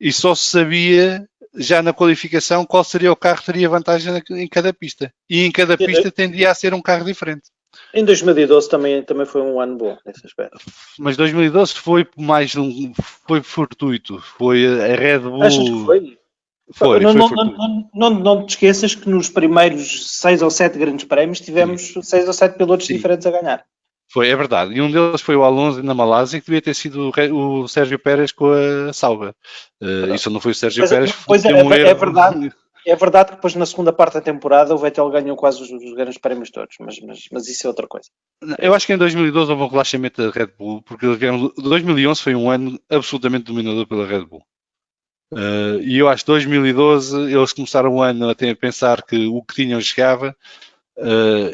E só se sabia, já na qualificação, qual seria o carro que teria vantagem em cada pista. E em cada pista tendia a ser um carro diferente. Em 2012 também foi um ano bom nesse aspecto. Mas 2012 foi mais foi fortuito. Foi a Red Bull. Achas que foi? Foi não te esqueças que nos primeiros 6 ou 7 grandes prémios tivemos 6 ou 7 pilotos diferentes a ganhar. Foi, é verdade. E um deles foi o Alonso na Malásia, que devia ter sido o Sérgio Pérez com a Sauber. Isso não foi o Sérgio Pérez. Pois é verdade. É verdade que depois na segunda parte da temporada o Vettel ganhou quase os grandes prémios todos, mas isso é outra coisa. Eu acho que em 2012 houve um relaxamento da Red Bull, porque 2011 foi um ano absolutamente dominador pela Red Bull. E eu acho que 2012 eles começaram o ano a pensar que o que tinham chegava,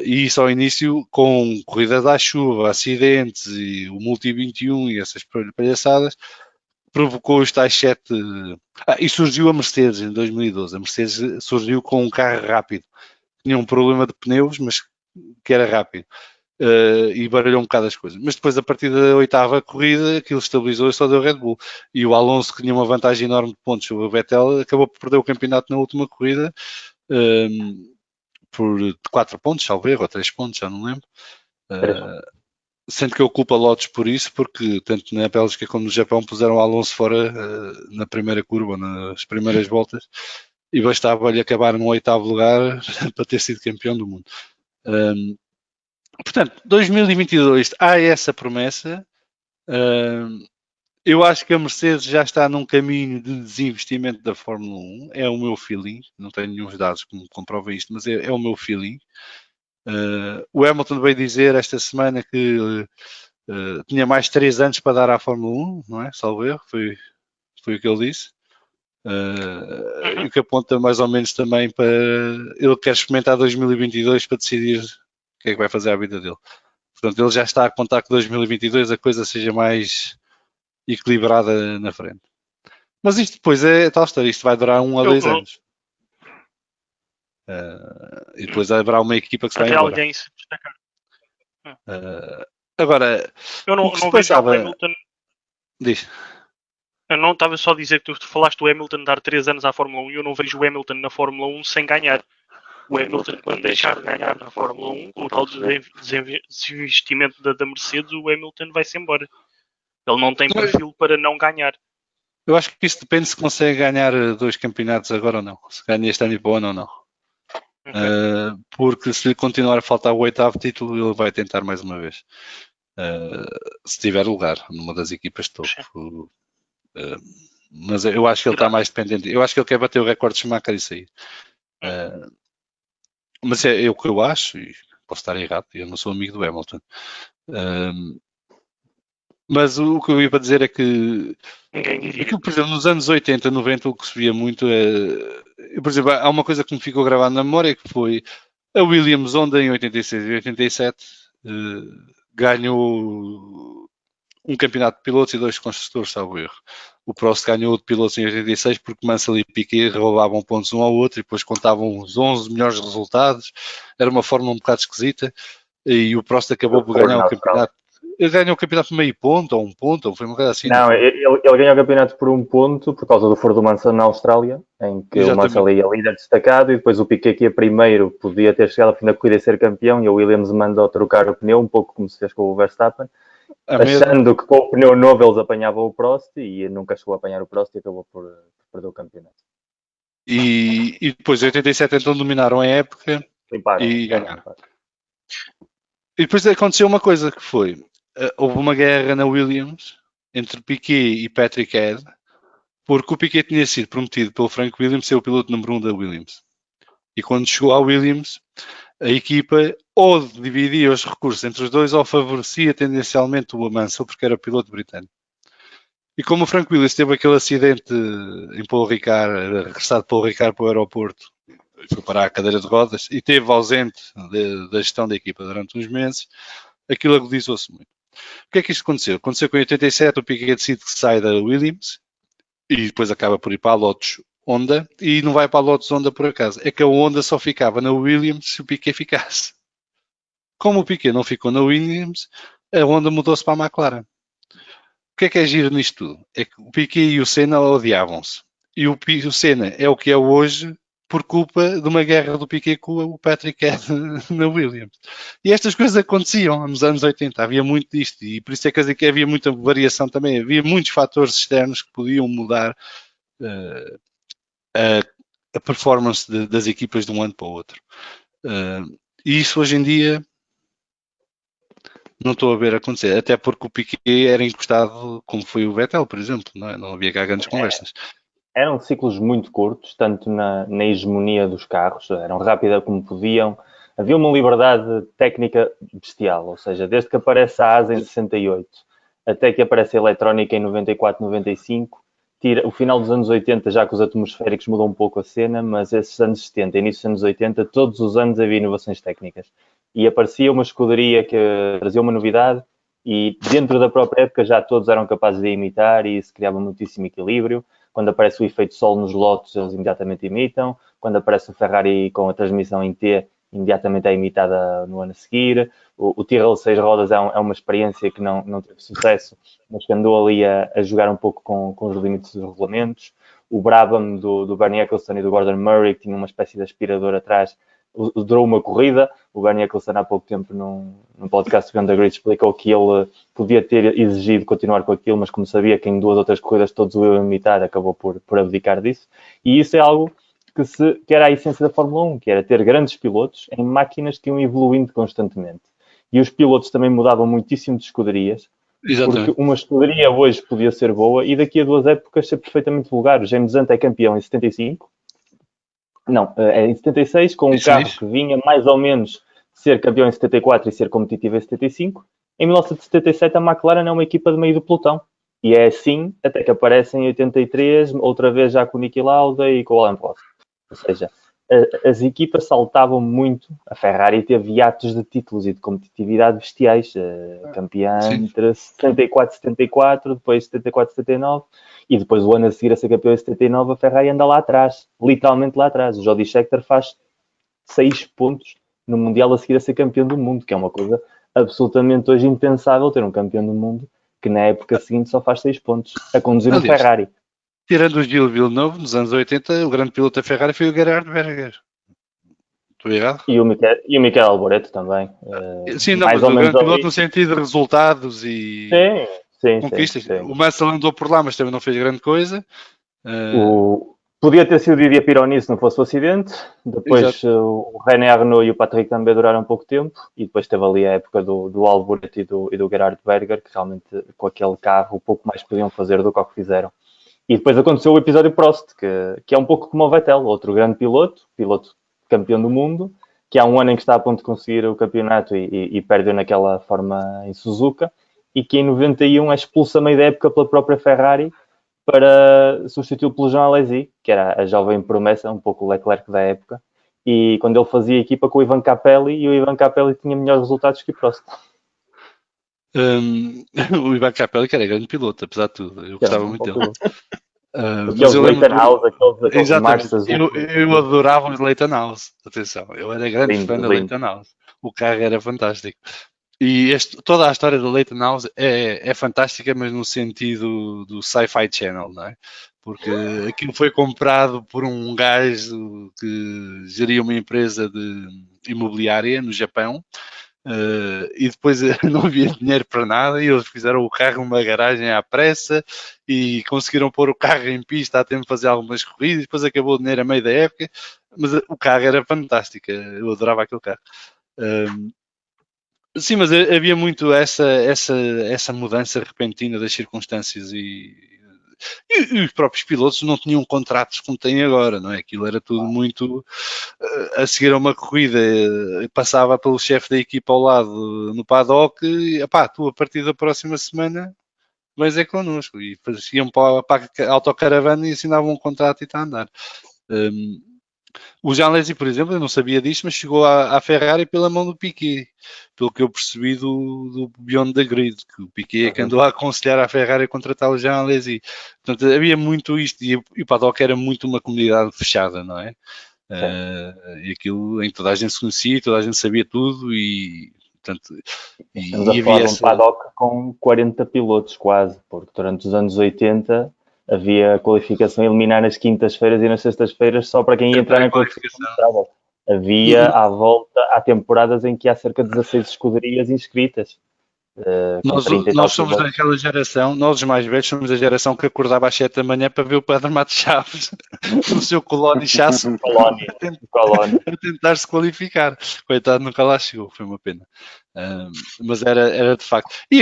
e isso ao início, com corridas à chuva, acidentes e o Multi 21 e essas palhaçadas, provocou os tais 7. E surgiu a Mercedes em 2012. A Mercedes surgiu com um carro rápido. Tinha um problema de pneus, mas que era rápido. E baralhou um bocado as coisas. Mas depois, a partir da 8ª corrida, aquilo estabilizou e só deu Red Bull. E o Alonso, que tinha uma vantagem enorme de pontos sobre o Vettel, acabou por perder o campeonato na última corrida por 4 pontos, salvo erro, ou 3 pontos, já não lembro. Sendo que eu culpo a Lotus por isso, porque tanto na Bélgica como no Japão puseram o Alonso fora na primeira curva, nas primeiras voltas, e bastava-lhe acabar no 8º lugar para ter sido campeão do mundo. Portanto, 2022 há essa promessa. Eu acho que a Mercedes já está num caminho de desinvestimento da Fórmula 1. É o meu feeling. Não tenho nenhum dados que me comprovem isto, mas é o meu feeling. O Hamilton veio dizer esta semana que tinha mais 3 anos para dar à Fórmula 1, não é? Salvo erro, foi o que ele disse. E o que aponta mais ou menos também para ele quer experimentar 2022 para decidir o que é que vai fazer à vida dele. Portanto, ele já está a contar que 2022 a coisa seja mais equilibrada na frente. Mas isto depois é tal história, isto vai durar 1 a 2 anos. E depois haverá uma equipa que se vai Até embora. alguém se destacar. Agora, Eu não, o que se não vejo o passava... Hamilton. Diz. Eu não estava só a dizer que tu falaste do Hamilton dar 3 anos à Fórmula 1 e eu não vejo o Hamilton na Fórmula 1 sem ganhar. O Hamilton, quando deixar de ganhar na Fórmula 1, com o tal desinvestimento da Mercedes, o Hamilton vai-se embora. Ele não tem perfil para não ganhar. Eu acho que isso depende se consegue ganhar 2 campeonatos agora ou não. Se ganha este ano e para o ano ou não. Okay. Porque se lhe continuar a faltar o 8º título, ele vai tentar mais uma vez. Se tiver lugar numa das equipas de topo. Mas eu acho que ele está mais dependente. Eu acho que ele quer bater o recorde de Schumacher e sair. Mas é o que eu acho, e posso estar errado, eu não sou amigo do Hamilton. Mas o que eu ia para dizer é que aquilo, por exemplo, nos anos 80, 90, o que se via muito é... Por exemplo, há uma coisa que me ficou gravada na memória, que foi a Williams Honda em 86 e 87 ganhou um campeonato de pilotos e 2 construtores, salvo erro. O Prost ganhou de pilotos em 86 porque Mansell e Piquet roubavam pontos um ao outro e depois contavam os 11 melhores resultados. Era uma forma um bocado esquisita e o Prost acabou por ganhar o campeonato. Ele ganhou o campeonato por meio ponto ou 1 ponto, ou foi uma coisa assim. Não, ele ganhou o campeonato por 1 ponto por causa do foro do Mansell na Austrália, em que exatamente. O Mansell ia líder destacado e depois o Piquet que ia primeiro podia ter chegado ao fim da corrida e ser campeão e o Williams mandou trocar o pneu, um pouco como se fez com o Verstappen, achando que com o pneu novo eles apanhavam o Prost e nunca chegou a apanhar o Prost e acabou por perder o campeonato. E depois em 87 então dominaram a época e ganharam. E depois aconteceu uma coisa que foi, houve uma guerra na Williams entre Piquet e Patrick Head, porque o Piquet tinha sido prometido pelo Frank Williams ser o piloto número 1 da Williams. E quando chegou à Williams, a equipa ou dividia os recursos entre os dois ou favorecia tendencialmente o Mansell porque era piloto britânico. E como o Frank Williams teve aquele acidente em Paul Ricard, regressado de Paul Ricard para o aeroporto, foi parar a cadeira de rodas e esteve ausente da gestão da equipa durante uns meses, aquilo agudizou-se muito. O que é que isto aconteceu? Aconteceu que em 87 o Piquet decide que sai da Williams e depois acaba por ir para a Lotus Honda e não vai para a Lotus Honda por acaso. É que a Honda só ficava na Williams se o Piquet ficasse. Como o Piquet não ficou na Williams, a Honda mudou-se para a McLaren. O que é giro nisto tudo? É que o Piquet e o Senna odiavam-se. E o Senna é o que é hoje por culpa de uma guerra do Piquet com o Patrick na Williams. E estas coisas aconteciam nos anos 80, havia muito disto, e por isso é que havia muita variação também, havia muitos fatores externos que podiam mudar a performance das equipas de um ano para o outro. E isso hoje em dia não estou a ver acontecer, até porque o Piquet era encostado, como foi o Vettel, por exemplo, não havia cá grandes conversas. Eram ciclos muito curtos, tanto na hegemonia dos carros, eram rápidas como podiam, havia uma liberdade técnica bestial, ou seja, desde que aparece a ASA em 68 até que aparece a eletrónica em 94, 95, o final dos anos 80, já que os atmosféricos mudam um pouco a cena, mas esses anos 70, início dos anos 80, todos os anos havia inovações técnicas. E aparecia uma escuderia que trazia uma novidade e dentro da própria época já todos eram capazes de imitar e se criava muitíssimo equilíbrio. Quando aparece o efeito sol nos Lotus, eles imediatamente imitam. Quando aparece o Ferrari com a transmissão em T, imediatamente é imitada no ano a seguir. O Tyrrell 6 rodas é uma experiência que não teve sucesso, mas que andou ali a jogar um pouco com os limites dos regulamentos. O Brabham do Bernie Ecclestone e do Gordon Murray, que tinha uma espécie de aspirador atrás, durou uma corrida. O Bernie Ecclestone há pouco tempo num podcast do Grid explicou que ele podia ter exigido continuar com aquilo, mas como sabia que em 2 outras corridas todos o iam imitar, acabou por abdicar disso. E isso é algo que era a essência da Fórmula 1, que era ter grandes pilotos em máquinas que iam evoluindo constantemente. e os pilotos também mudavam muitíssimo de escuderias. Exatamente. Porque uma escuderia hoje podia ser boa e daqui a 2 épocas ser perfeitamente vulgar. O James Hunt é campeão em 75. Não, é em 76, com um carro que vinha mais ou menos ser campeão em 74 e ser competitivo em 75. Em 1977 a McLaren é uma equipa de meio do pelotão. E é assim até que aparece em 83, outra vez já com o Niki Lauda e com o Alain Prost. Ou seja, as equipas saltavam muito. A Ferrari teve hiatos de títulos e de competitividade bestiais. Campeã entre 74 e 74, depois 74 e 79, e depois o ano a seguir a ser campeão em 79, a Ferrari anda lá atrás, literalmente lá atrás. O Jody Scheckter faz 6 pontos no Mundial a seguir a ser campeão do mundo, que é uma coisa absolutamente hoje impensável ter um campeão do mundo que na época seguinte só faz 6 pontos a conduzir um Ferrari. Tirando o Gilles Villeneuve, nos anos 80, o grande piloto da Ferrari foi o Gerhard Berger. Estou errado? E o Michele Alboreto também. Sim, não, mas o grande piloto no sentido de resultados e conquistas. Sim. O Mansell andou por lá, mas também não fez grande coisa. Podia ter sido o Didier Pironi se não fosse o acidente. Depois o René Arnoux e o Patrick também duraram pouco tempo. E depois teve ali a época do Alboreto e do Gerhard Berger, que realmente com aquele carro pouco mais podiam fazer do que o que fizeram. E depois aconteceu o episódio Prost, que é um pouco como o Vettel, outro grande piloto campeão do mundo, que há um ano em que está a ponto de conseguir o campeonato e perde naquela forma em Suzuka, e que em 91 é expulso a meio da época pela própria Ferrari para substituí-lo pelo Jean Alesi, que era a jovem promessa, um pouco o Leclerc da época, e quando ele fazia equipa com o Ivan Capelli, e o Ivan Capelli tinha melhores resultados que o Prost. O Ivan Capelli, que era grande piloto, apesar de tudo. Eu gostava muito dele. Aqueles Leitenhaus, aqueles Marsas. Eu adorava os Leitenhaus. Atenção, eu era grande fã da Leitenhaus. O carro era fantástico. E toda a história do Leitenhaus é fantástica, mas no sentido do Sci-Fi Channel, não é? Porque aquilo foi comprado por um gajo que geria uma empresa de imobiliária no Japão. E depois não havia dinheiro para nada e eles fizeram o carro numa garagem à pressa e conseguiram pôr o carro em pista a tempo de fazer algumas corridas, depois acabou o dinheiro a meio da época, mas o carro era fantástico, eu adorava aquele carro. Sim, mas havia muito essa mudança repentina das circunstâncias e os próprios pilotos não tinham contratos como têm agora, não é? Aquilo era tudo muito... A seguir a uma corrida, passava pelo chefe da equipa ao lado no paddock e, tu a partir da próxima semana vais connosco. E iam para a autocaravana e assinavam um contrato e está a andar. O Jean Alesi, por exemplo, eu não sabia disto, mas chegou à Ferrari pela mão do Piquet, pelo que eu percebi do Beyond the Grid, que o Piquet é que andou a aconselhar a Ferrari a contratar o Jean Alesi. Portanto, havia muito isto, e o paddock era muito uma comunidade fechada, não é? E aquilo em que toda a gente se conhecia, toda a gente sabia tudo e... Portanto, estamos a falar de um paddock com 40 pilotos quase, porque durante os anos 80... havia qualificação a eliminar nas quintas-feiras e nas sextas-feiras só para quem ia entrar na qualificação. Havia há temporadas em que há cerca de 16 escuderias inscritas. Nós somos daquela geração, nós os mais velhos somos da geração que acordava às 7 da manhã para ver o Pedro Matos Chaves no seu Colónia Chasse a tentar se qualificar. Coitado, nunca lá chegou, foi uma pena. Mas era de facto. E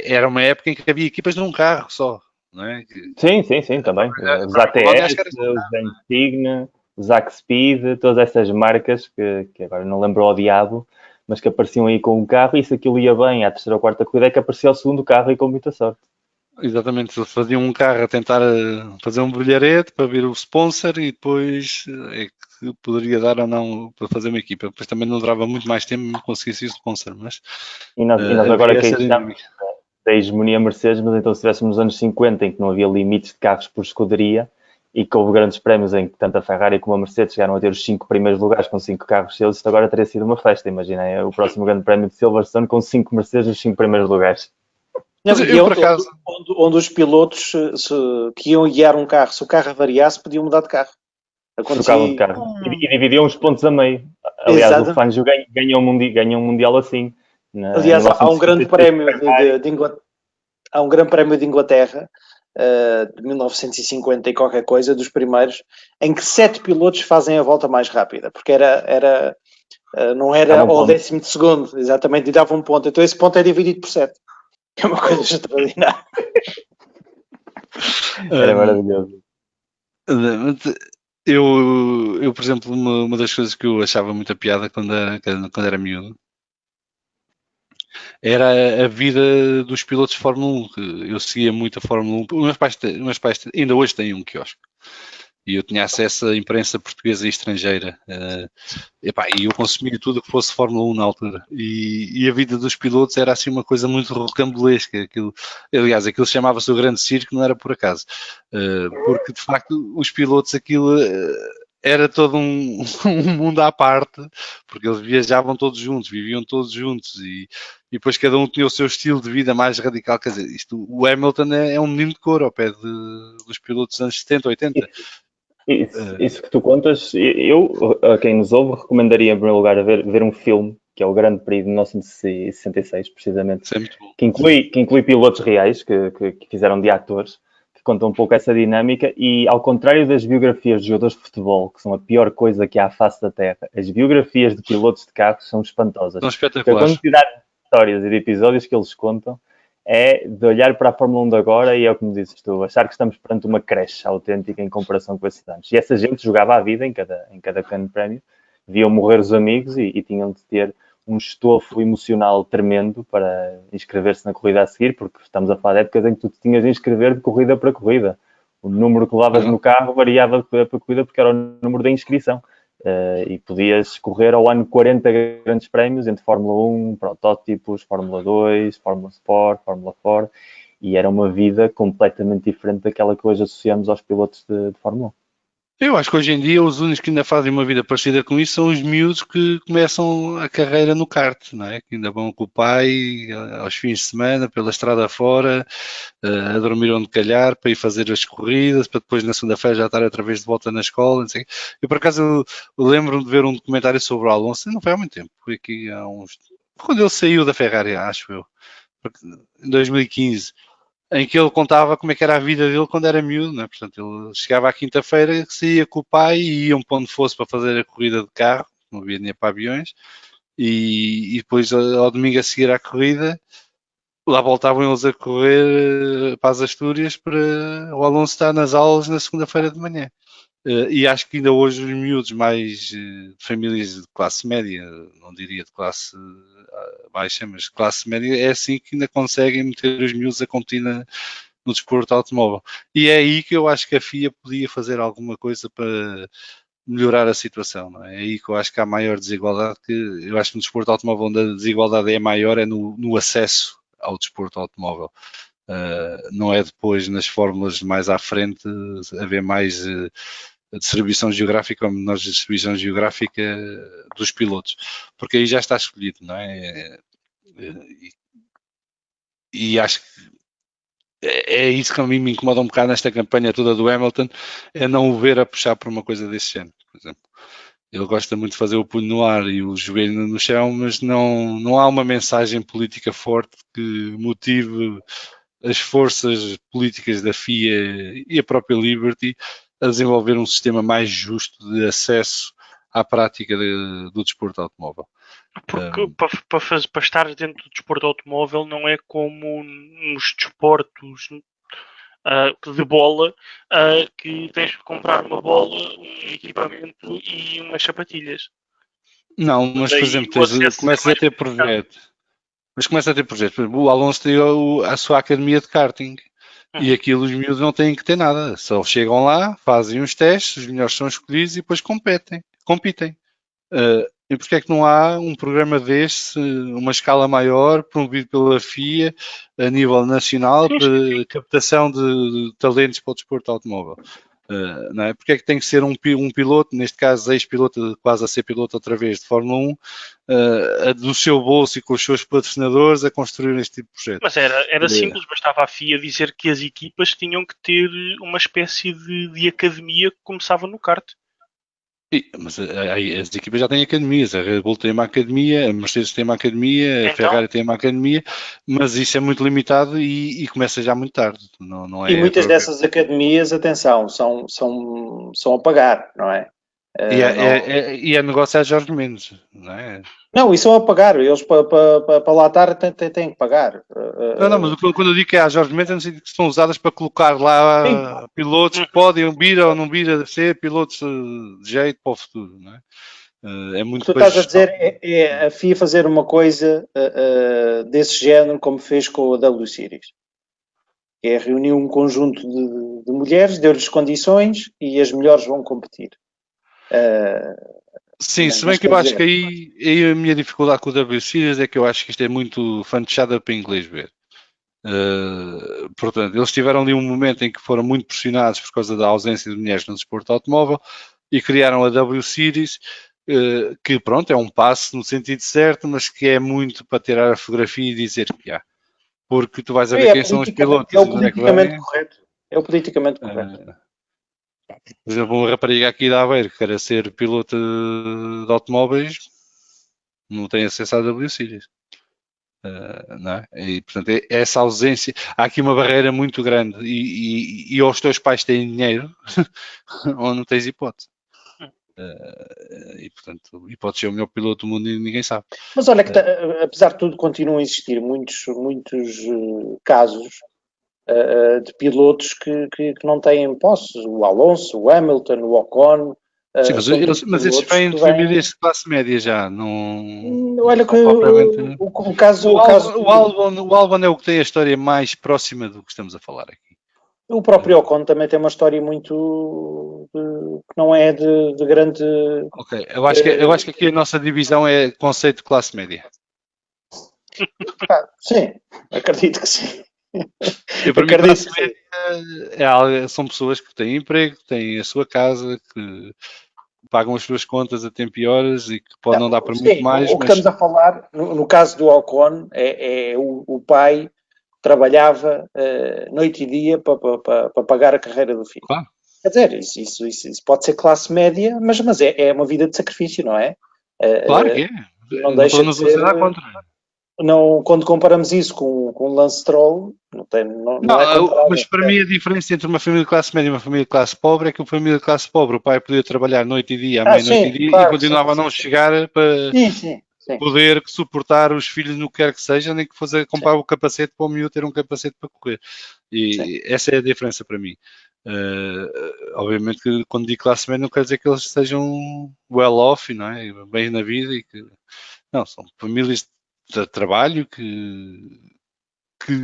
era uma época em que havia equipas de um carro só. Não é? Sim, também. Os ATS, os Insigne, os Axpeed, todas essas marcas que agora não lembro ao diabo, mas que apareciam aí com um carro e se aquilo ia bem à terceira ou quarta corrida é que aparecia o segundo carro e com muita sorte. Exatamente, eles faziam um carro a tentar fazer um brilharete para vir o sponsor e depois é que poderia dar ou não para fazer uma equipa. Depois também não durava muito mais tempo para conseguir ser o sponsor, mas... E nós agora que estamos da hegemonia Mercedes, mas então se estivéssemos nos anos 50 em que não havia limites de carros por escuderia e que houve grandes prémios em que tanto a Ferrari como a Mercedes chegaram a ter os 5 primeiros lugares com 5 carros seus, isto agora teria sido uma festa, imaginem o próximo grande prémio de Silverstone com 5 Mercedes nos 5 primeiros lugares. Onde os pilotos que iam guiar um carro, se o carro variasse, podiam mudar de carro. Trocavam de carro. E dividiam os pontos a meio. Aliás, exato. O Fangio ganhou um mundial assim. Aliás, há um grande prémio há um grande prémio de Inglaterra de 1950 e qualquer coisa, dos primeiros, em que 7 pilotos fazem a volta mais rápida, porque Não era Dava um ao ponto. 12º, exatamente, e dava um ponto. Então esse ponto é dividido por 7. É uma coisa extraordinária. Era maravilhoso. Eu, por exemplo, uma das coisas que eu achava muita piada quando era miúdo era a vida dos pilotos de Fórmula 1. Que eu seguia muito a Fórmula 1. Os meus pais ainda hoje têm um quiosque. E eu tinha acesso à imprensa portuguesa e estrangeira. E eu consumia tudo o que fosse Fórmula 1 na altura. E a vida dos pilotos era assim uma coisa muito rocambolesca. Aliás, aquilo chamava-se o Grande Circo, não era por acaso. Porque, de facto, os pilotos, aquilo era todo um mundo à parte, porque eles viajavam todos juntos, viviam todos juntos e depois cada um tinha o seu estilo de vida mais radical. Quer dizer, o Hamilton é um menino de cor ao pé dos pilotos dos anos 70, 80. Isso que tu contas, eu, a quem nos ouve, recomendaria em primeiro lugar ver um filme, que é o Grande Prix de 1966, precisamente, Isso é muito bom. que inclui pilotos reais, que fizeram de atores, que contam um pouco essa dinâmica, e ao contrário das biografias de jogadores de futebol, que são a pior coisa que há à face da Terra, as biografias de pilotos de carros são espantosas. São Porque a espetaculares. quantidade de histórias e de episódios que eles contam é de olhar para a Fórmula 1 de agora e é o que me dizes tu, achar que estamos perante uma creche autêntica em comparação com esses anos. E essa gente jogava a vida em cada grande prémio, viam morrer os amigos e tinham de ter um estofo emocional tremendo para inscrever-se na corrida a seguir, porque estamos a falar de épocas em que tu te tinhas de inscrever de corrida para corrida. O número que levavas no carro variava de corrida para corrida porque era o número da inscrição. E podias correr ao ano 40 grandes prémios entre Fórmula 1, protótipos, Fórmula 2, Fórmula Sport, Fórmula 4, e era uma vida completamente diferente daquela que hoje associamos aos pilotos de Fórmula 1. Eu acho que hoje em dia os únicos que ainda fazem uma vida parecida com isso são os miúdos que começam a carreira no kart, não é? Que ainda vão com o pai aos fins de semana, pela estrada fora, a dormir onde calhar, para ir fazer as corridas, para depois na segunda-feira já estar outra vez de volta na escola, não sei. Eu por acaso lembro-me de ver um documentário sobre o Alonso, não foi há muito tempo, foi aqui há uns... Quando ele saiu da Ferrari, acho eu, em 2015, em que ele contava como é que era a vida dele quando era miúdo, né? Portanto, ele chegava à quinta-feira, saía com o pai e iam para onde fosse para fazer a corrida de carro, não havia dinheiro para aviões, e depois ao domingo a seguir à corrida, lá voltavam eles a correr para as Astúrias para o Alonso estar nas aulas na segunda-feira de manhã. E acho que ainda hoje os miúdos mais de famílias de classe média, não diria de classe baixa, mas de classe média, é assim que ainda conseguem meter os miúdos a competir no desporto automóvel. E é aí que eu acho que a FIA podia fazer alguma coisa para melhorar a situação. Não é? É aí que eu acho que há maior desigualdade, que eu acho que no desporto automóvel onde a desigualdade é maior é no acesso ao desporto automóvel. Não é depois nas fórmulas mais à frente haver mais distribuição geográfica ou menor distribuição geográfica dos pilotos, porque aí já está escolhido, não é? E acho que é isso que a mim me incomoda um bocado nesta campanha toda do Hamilton, é não o ver a puxar por uma coisa desse género, por exemplo. Ele gosta muito de fazer o punho no ar e o joelho no chão, mas não há uma mensagem política forte que motive as forças políticas da FIA e a própria Liberty a desenvolver um sistema mais justo de acesso à prática do desporto automóvel. Porque para estar dentro do desporto automóvel não é como nos desportos de bola, que tens de comprar uma bola, um equipamento e umas sapatilhas. Não, mas por exemplo, começas a ter projetos. Mas começa a ter projetos. Por exemplo, o Alonso tem a sua academia de karting. E aquilo os miúdos não têm que ter nada. Só chegam lá, fazem os testes, os melhores são escolhidos e depois competem. E porquê é que não há um programa deste, uma escala maior, promovido pela FIA, a nível nacional, para captação de talentos para o desporto automóvel? Não é? Porque é que tem que ser um piloto, neste caso ex-piloto, quase a ser piloto outra vez de Fórmula 1, do seu bolso e com os seus patrocinadores a construir este tipo de projeto? Mas era simples, bastava a FIA dizer que as equipas tinham que ter uma espécie de academia que começava no kart. Mas as equipas já têm academias, a Red Bull tem uma academia, a Mercedes tem uma academia, a Ferrari tem uma academia, mas isso é muito limitado e começa já muito tarde. Não é e muitas dessas academias, atenção, são a pagar, não é? E é negócio a Jorge Mendes, não é? Não, isso é a pagar. Eles para lá estar têm que pagar. Não, mas quando eu digo que é a Jorge Mendes, é no sentido que estão usadas para colocar lá pilotos que podem vir ou não vir a ser pilotos de jeito para o futuro, não é? É O muito que tu para estás a gestão. dizer é a FIA fazer uma coisa desse género, como fez com a W Series. É reunir um conjunto de mulheres, deu-lhes condições e as melhores vão competir. Sim, se bem Mas que eu quer acho que dizer, aí a minha dificuldade com o W Series é que eu acho que isto é muito fantochada para inglês ver. Portanto, eles tiveram ali um momento em que foram muito pressionados por causa da ausência de mulheres no desporto automóvel e criaram a W Series, que pronto, é um passo no sentido certo, mas que é muito para tirar a fotografia e dizer que há. Porque tu vais a ver quem são os pilotos é o e de onde é que politicamente vêm. correto. É o politicamente correto. Por exemplo, uma rapariga aqui da Aveiro que quer ser piloto de automóveis não tem acesso à W Series. Não é? E, portanto, essa ausência, há aqui uma barreira muito grande e os teus pais têm dinheiro ou não tens hipótese. E portanto, e pode ser o melhor piloto do mundo e ninguém sabe. Mas olha que, apesar de tudo, continuam a existir muitos casos de pilotos que não têm posse. O Alonso, o Hamilton, o Ocon. Sim, mas esses vêm de famílias de classe média já, Olha que propriamente. o caso. O Albon é o que tem a história mais próxima do que estamos a falar aqui. O próprio Ocon também tem uma história muito que não é de grande. Ok, eu acho que aqui a nossa divisão é conceito de classe média. Sim, acredito que sim. Para mim, classe média são pessoas que têm emprego, têm a sua casa, que pagam as suas contas a tempo e horas e que podem não dar para muito mais. O que estamos a falar, no caso do Ocon, é o pai trabalhava noite e dia para pagar a carreira do filho. Claro. Quer dizer, isso pode ser classe média, mas é uma vida de sacrifício, não é? Claro que é. Não deixa de ser. Contra. Não, quando comparamos isso com o Lance Stroll, não é comparável. Mas para mim a diferença entre uma família de classe média e uma família de classe pobre é que uma família de classe pobre, o pai podia trabalhar noite e dia, à meia-noite e dia, claro, e continuava a não chegar para poder suportar os filhos no que quer que seja, nem que fosse comprar o capacete para o miúdo ter um capacete para correr. E essa é a diferença para mim. Obviamente que quando digo classe média não quer dizer que eles sejam well off, não é? Bem na vida e que não, são famílias de trabalho que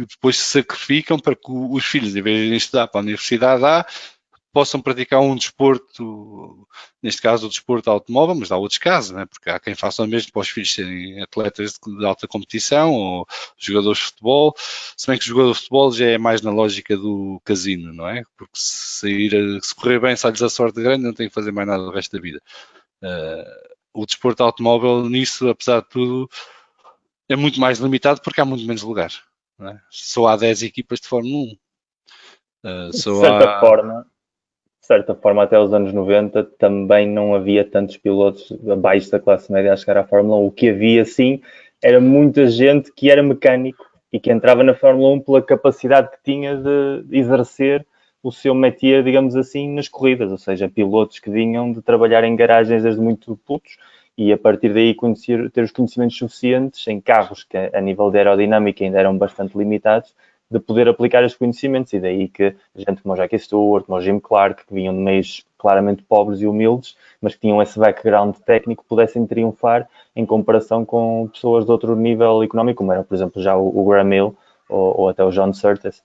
depois se sacrificam para que os filhos, em vez de estudar para a universidade, possam praticar um desporto, neste caso o desporto automóvel, mas há outros casos, né? Porque há quem faça o mesmo para os filhos serem atletas de alta competição ou jogadores de futebol, se bem que o jogador de futebol já é mais na lógica do casino, não é? Porque se correr bem, sai-lhes a sorte grande, não tem que fazer mais nada do resto da vida. O desporto automóvel nisso, apesar de tudo, é muito mais limitado porque há muito menos lugar. Não é? Só há 10 equipas de Fórmula 1. De certa forma, até os anos 90 também não havia tantos pilotos abaixo da classe média a chegar à Fórmula 1. O que havia, sim, era muita gente que era mecânico e que entrava na Fórmula 1 pela capacidade que tinha de exercer o seu métier, digamos assim, nas corridas. Ou seja, pilotos que vinham de trabalhar em garagens desde muito putos e a partir daí ter os conhecimentos suficientes em carros que a nível de aerodinâmica ainda eram bastante limitados, de poder aplicar estes conhecimentos, e daí que gente como o Jackie Stewart, como o Jim Clark, que vinham de meios claramente pobres e humildes, mas que tinham esse background técnico, pudessem triunfar em comparação com pessoas de outro nível económico, como era, por exemplo, já o Graham Hill ou até o John Surtees.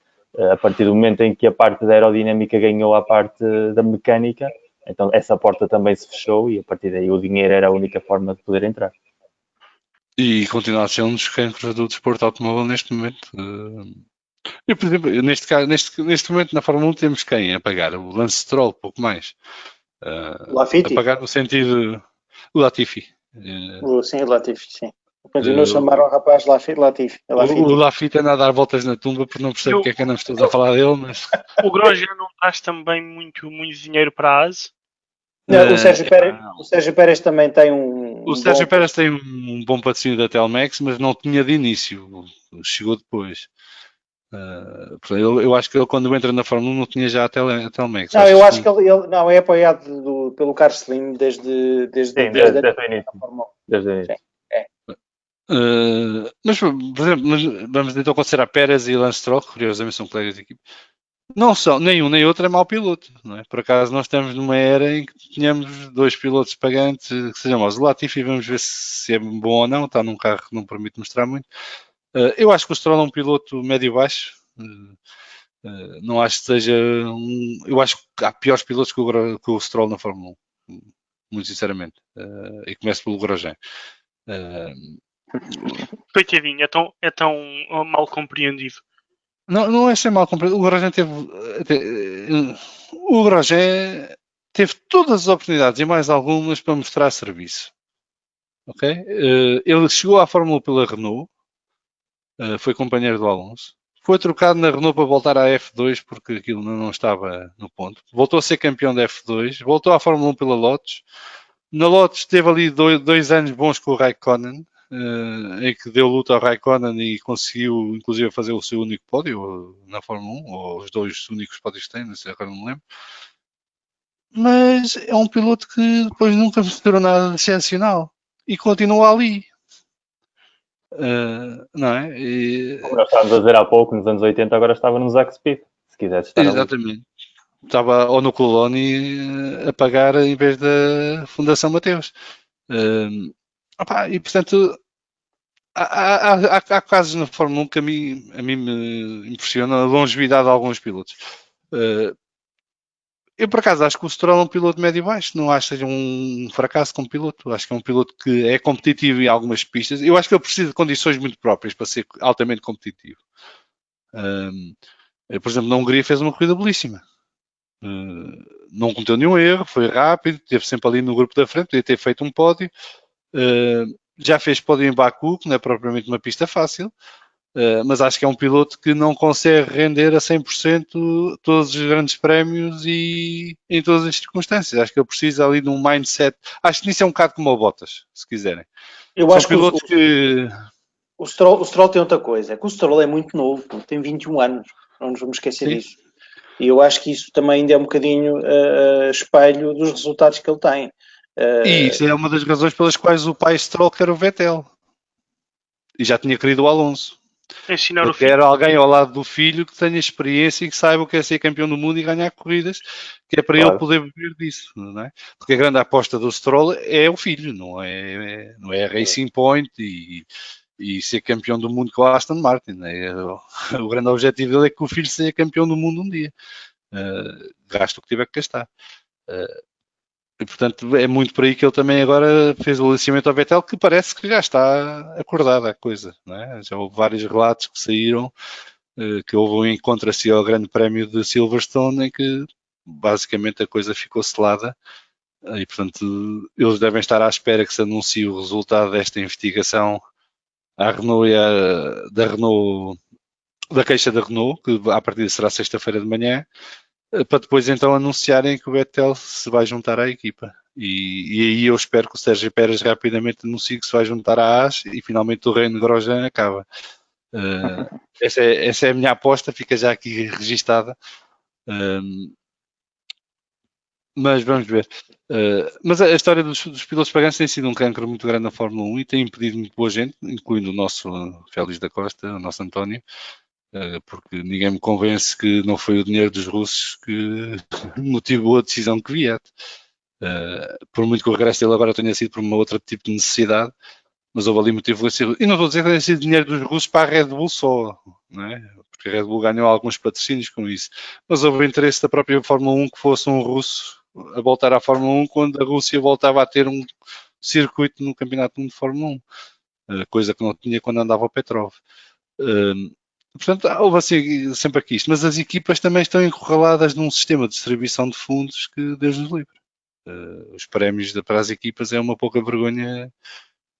A partir do momento em que a parte da aerodinâmica ganhou a parte da mecânica, então essa porta também se fechou e a partir daí o dinheiro era a única forma de poder entrar. E continua a ser um dos cancros do desporto automóvel neste momento. E, por exemplo, neste momento na Fórmula 1 temos quem a pagar? O Lance Stroll, pouco mais. Latifi? A pagar no sentido... O Latifi. Sim, o Latifi, sim. Continua a chamar ao rapaz Latifi. O Latifi anda a dar voltas na tumba porque não percebe o que é que andamos todos a falar dele, mas... O Grosjean não traz também muito dinheiro para a ASE? Não, o Sérgio Pérez também tem O Sérgio Pérez tem um bom patrocínio da Telmex, mas não tinha de início. Chegou depois. Eu acho que ele, quando entra na Fórmula 1, não tinha já a Telmex. Não, eu acho que ele não, é apoiado pelo Carlos Slim desde Sim, desde o início. Desde o início. Sim, é. Mas, por exemplo, vamos então considerar Pérez e Lance Stroll, que curiosamente são colegas de equipe. Não são, nenhum nem outro é mau piloto, não é? Por acaso nós estamos numa era em que tínhamos 2 pilotos pagantes, que sejam o Latifi, vamos ver se é bom ou não, está num carro que não permite mostrar muito. Eu acho que o Stroll é um piloto médio-baixo, não acho que seja eu acho que há piores pilotos que o Stroll na Fórmula 1, muito sinceramente, e começo pelo Grosjean. Coitadinho, é tão mal compreendido. Não é ser mal compreendido. O Grosjean teve todas as oportunidades e mais algumas para mostrar serviço. Ok? Ele chegou à Fórmula 1 pela Renault, foi companheiro do Alonso, foi trocado na Renault para voltar à F2 porque aquilo não estava no ponto. Voltou a ser campeão da F2, voltou à Fórmula 1 pela Lotus. Na Lotus teve ali 2 anos bons com o Raikkonen, em que deu luta ao Raikkonen e conseguiu inclusive fazer o seu único pódio na Fórmula 1, ou os 2 únicos pódios que tem, não sei, agora não me lembro. Mas é um piloto que depois nunca mostrou nada de excepcional e continua ali. Não é? Como nós estávamos a dizer há pouco, nos anos 80, agora estava no Zack Speed, se quisesse estar ali. Exatamente. Estava ou no Coloni a pagar em vez da Fundação Mateus. E portanto há casos na Fórmula 1 que a mim me impressiona a longevidade de alguns pilotos. Eu, por acaso, acho que o Stroll é um piloto médio-baixo. Não acho que seja um fracasso como piloto. Acho que é um piloto que é competitivo em algumas pistas. Eu acho que ele precisa de condições muito próprias para ser altamente competitivo. Por exemplo, na Hungria fez uma corrida belíssima. Não cometeu nenhum erro, foi rápido, esteve sempre ali no grupo da frente, podia ter feito um pódio. Já fez pódio em Baku, que não é propriamente uma pista fácil. Mas acho que é um piloto que não consegue render a 100% todos os grandes prémios e em todas as circunstâncias. Acho que ele precisa ali de um mindset. Acho que nisso é um bocado como o Bottas, se quiserem. Eu São acho pilotos que o Stroll tem outra coisa, é que o Stroll é muito novo, tem 21 anos, não nos vamos esquecer sim. disso. E eu acho que isso também ainda é um bocadinho espelho dos resultados que ele tem. E isso é uma das razões pelas quais o pai Stroll quer o Vettel. E já tinha querido o Alonso. Ensinar Eu o filho. quero alguém ao lado do filho que tenha experiência e que saiba o que é ser campeão do mundo e ganhar corridas, que é para ele poder viver disso, não é? Porque a grande aposta do Stroll é o filho, não é Racing Point e ser campeão do mundo com a Aston Martin. Né? O grande objetivo dele é que o filho seja campeão do mundo um dia. Gasta o que tiver que gastar. E, portanto, é muito por aí que ele também agora fez o aliciamento ao Vettel, que parece que já está acordada a coisa. Não é? Já houve vários relatos que saíram, que houve um encontro assim ao Grande Prémio de Silverstone, em que basicamente a coisa ficou selada. E, portanto, eles devem estar à espera que se anuncie o resultado desta investigação à Renault da queixa da Renault, que a partir será sexta-feira de manhã, para depois então anunciarem que o Vettel se vai juntar à equipa. E aí eu espero que o Sérgio Pérez rapidamente anuncie que se vai juntar à AS e finalmente o reino de Grosjean acaba. Essa é a minha aposta, fica já aqui registada. Mas vamos ver. Mas a história dos pilotos pagantes tem sido um cancro muito grande na Fórmula 1 e tem impedido muito boa gente, incluindo o nosso Félix da Costa, o nosso António, porque ninguém me convence que não foi o dinheiro dos russos que motivou a decisão que vier. Por muito que o regresso dele agora tenha sido por uma outra tipo de necessidade, mas houve ali motivo. E não estou a dizer que tenha sido dinheiro dos russos para a Red Bull só, não é? Porque a Red Bull ganhou alguns patrocínios com isso. Mas houve o interesse da própria Fórmula 1 que fosse um russo a voltar à Fórmula 1 quando a Rússia voltava a ter um circuito no Campeonato do Mundo de Fórmula 1, coisa que não tinha quando andava o Petrov. Portanto, houve assim, sempre aqui isto, mas as equipas também estão encurraladas num sistema de distribuição de fundos que Deus nos livre. Os prémios para as equipas é uma pouca vergonha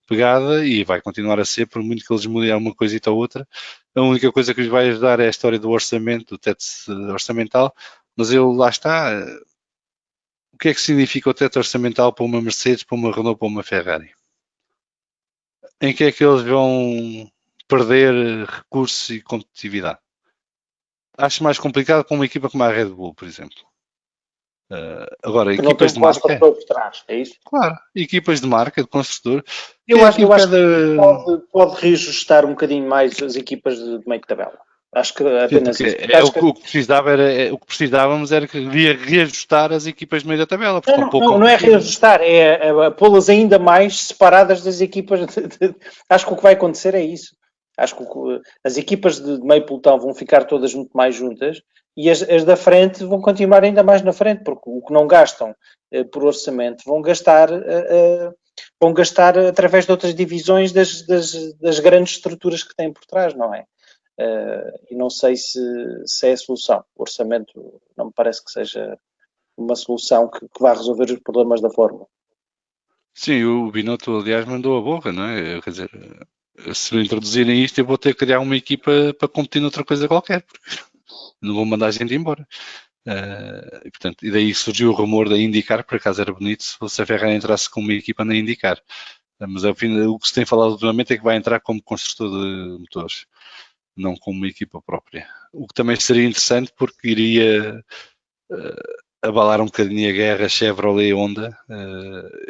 pegada e vai continuar a ser, por muito que eles mudem uma coisita ou outra. A única coisa que lhes vai ajudar é a história do orçamento, do teto orçamental, mas ele lá está. O que é que significa o teto orçamental para uma Mercedes, para uma Renault, para uma Ferrari? Em que é que eles vão perder recursos e competitividade? acho mais complicado para uma equipa como a Red Bull, por exemplo. Agora, Que não equipas tem de bons marca, construtores por trás, é isso? claro, equipas de marca, de construtor, Eu acho que cada... pode reajustar um bocadinho mais as equipas de meio de tabela. Acho que Sim, apenas porque isso. o que precisava o que precisávamos era que reajustar as equipas de meio da tabela, porque estão pouco Não é competitivas. reajustar, é pô-las ainda mais separadas das equipas. Acho que o que vai acontecer é isso. Acho que as equipas de meio pelotão vão ficar todas muito mais juntas e as da frente vão continuar ainda mais na frente, porque o que não gastam por orçamento vão gastar através de outras divisões das grandes estruturas que têm por trás, não é? E não sei se é a solução. O orçamento não me parece que seja uma solução que vá resolver os problemas da Fórmula. Sim, o Binotto, aliás, mandou a boca, não é? Quer dizer, se introduzirem isto, eu vou ter que criar uma equipa para competir noutra coisa qualquer, porque não vou mandar a gente embora. E daí surgiu o rumor da IndyCar, por acaso era bonito se a Ferrari entrasse com uma equipa na IndyCar. Mas ao fim, o que se tem falado ultimamente é que vai entrar como construtor de motores, não como uma equipa própria. O que também seria interessante porque iria abalar um bocadinho a guerra Chevrolet-Honda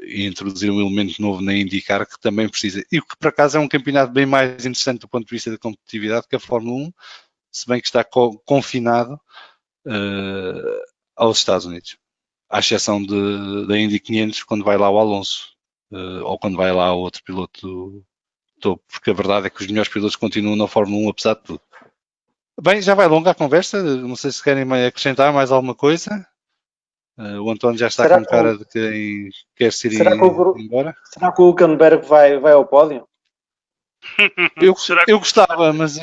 e introduzir um elemento novo na IndyCar que também precisa. E o que por acaso é um campeonato bem mais interessante do ponto de vista da competitividade que a Fórmula 1, se bem que está confinado aos Estados Unidos. À exceção da Indy 500 quando vai lá o Alonso ou quando vai lá o outro piloto do topo, porque a verdade é que os melhores pilotos continuam na Fórmula 1 apesar de tudo. Bem, já vai longa a conversa, não sei se querem acrescentar mais alguma coisa. O António já está com cara de quem quer se ir embora. Será que o Hülkenberg vai ao pódio? Eu gostava, mas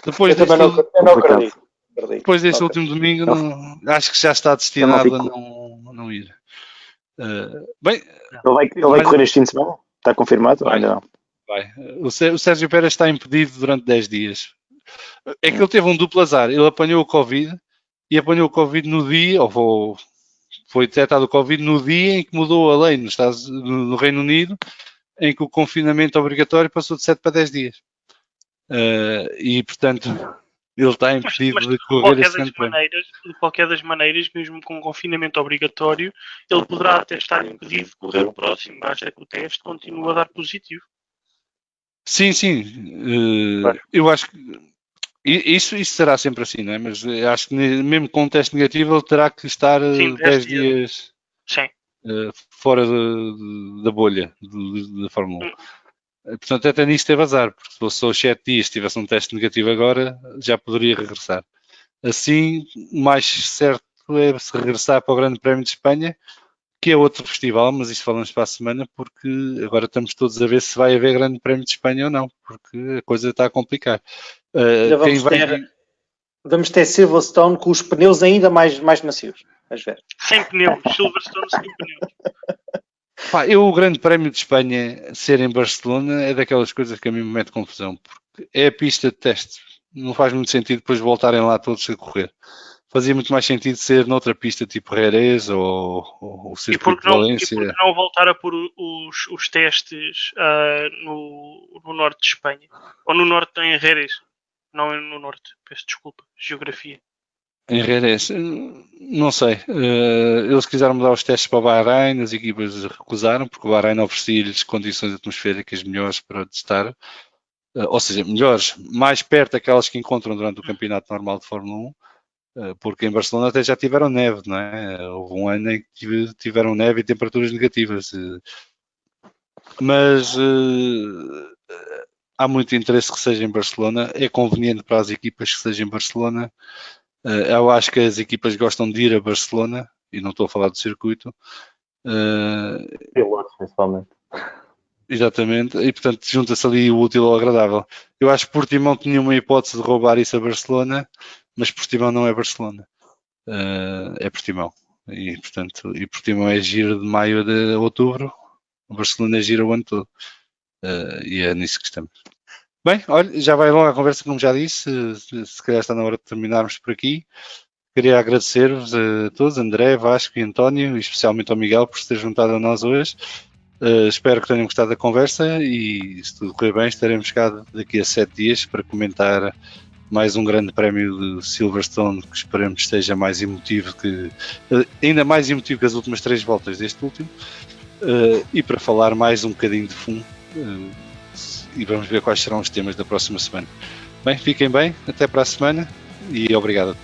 depois eu não acredito. Depois deste último domingo, acho que já está destinado a não ir. Bem, ele vai correr este fim de semana? Está confirmado? Vai, ainda não? Vai. O Sérgio Pérez está impedido durante 10 dias. É que ele teve um duplo azar. Ele apanhou o Covid e apanhou o Covid no dia, ou foi detectado o Covid no dia em que mudou a lei no Reino Unido, em que o confinamento obrigatório passou de 7 para 10 dias. E, portanto, ele está impedido de correr este grande prémio. De qualquer das maneiras, mesmo com um confinamento obrigatório, ele poderá até estar impedido de correr o próximo, basta que o teste continue a dar positivo. Sim. Eu acho que isso será sempre assim, não é? Mas acho que mesmo com um teste negativo ele terá que estar 10 dias fora da bolha da Fórmula 1. Portanto, até nisso teve azar, porque se fosse só 7 dias, se tivesse um teste negativo agora, já poderia regressar. Assim, o mais certo é se regressar para o Grande Prémio de Espanha, que é outro festival, mas isso falamos para a semana, porque agora estamos todos a ver se vai haver Grande Prémio de Espanha ou não, porque a coisa está a complicar. Vamos ter Silverstone com os pneus ainda mais macios. Vais ver. Sem pneus, Silverstone sem pneus. O Grande Prémio de Espanha ser em Barcelona é daquelas coisas que a mim me mete confusão, porque é a pista de teste. Não faz muito sentido depois voltarem lá todos a correr. Fazia muito mais sentido ser noutra pista tipo Jerez ou o Circuito de Valência. E por que não voltar a pôr os testes no norte de Espanha? Ou no norte em Jerez? Não no norte, peço desculpa, geografia. Em Jerez, não sei. Eles quiseram mudar os testes para o Bahrein, as equipas recusaram, porque o Bahrein oferecia-lhes condições atmosféricas melhores para testar. Ou seja, melhores, mais perto daquelas que encontram durante o campeonato normal de Fórmula 1, porque em Barcelona até já tiveram neve, não é? Houve um ano em que tiveram neve e temperaturas negativas. Mas há muito interesse que seja em Barcelona. É conveniente para as equipas que seja em Barcelona. Eu acho que as equipas gostam de ir a Barcelona, e não estou a falar do circuito. Pilotos, principalmente. Exatamente, e portanto junta-se ali o útil ao agradável. Eu acho que Portimão tinha uma hipótese de roubar isso a Barcelona, mas Portimão não é Barcelona, é Portimão. E portanto, Portimão é giro de maio a outubro, Barcelona é giro o ano todo. E é nisso que estamos. Bem, olha, já vai longa a conversa, como já disse, se calhar está na hora de terminarmos por aqui. Queria agradecer-vos a todos, André, Vasco e António, e especialmente ao Miguel por se ter juntado a nós hoje. Espero que tenham gostado da conversa e, se tudo correr bem, estaremos cá daqui a 7 dias para comentar mais um grande prémio de Silverstone, que esperemos que esteja mais emotivo, ainda mais emotivo que as últimas 3 voltas deste último, e para falar mais um bocadinho de fundo, e vamos ver quais serão os temas da próxima semana. Bem, fiquem bem, até para a semana e obrigado.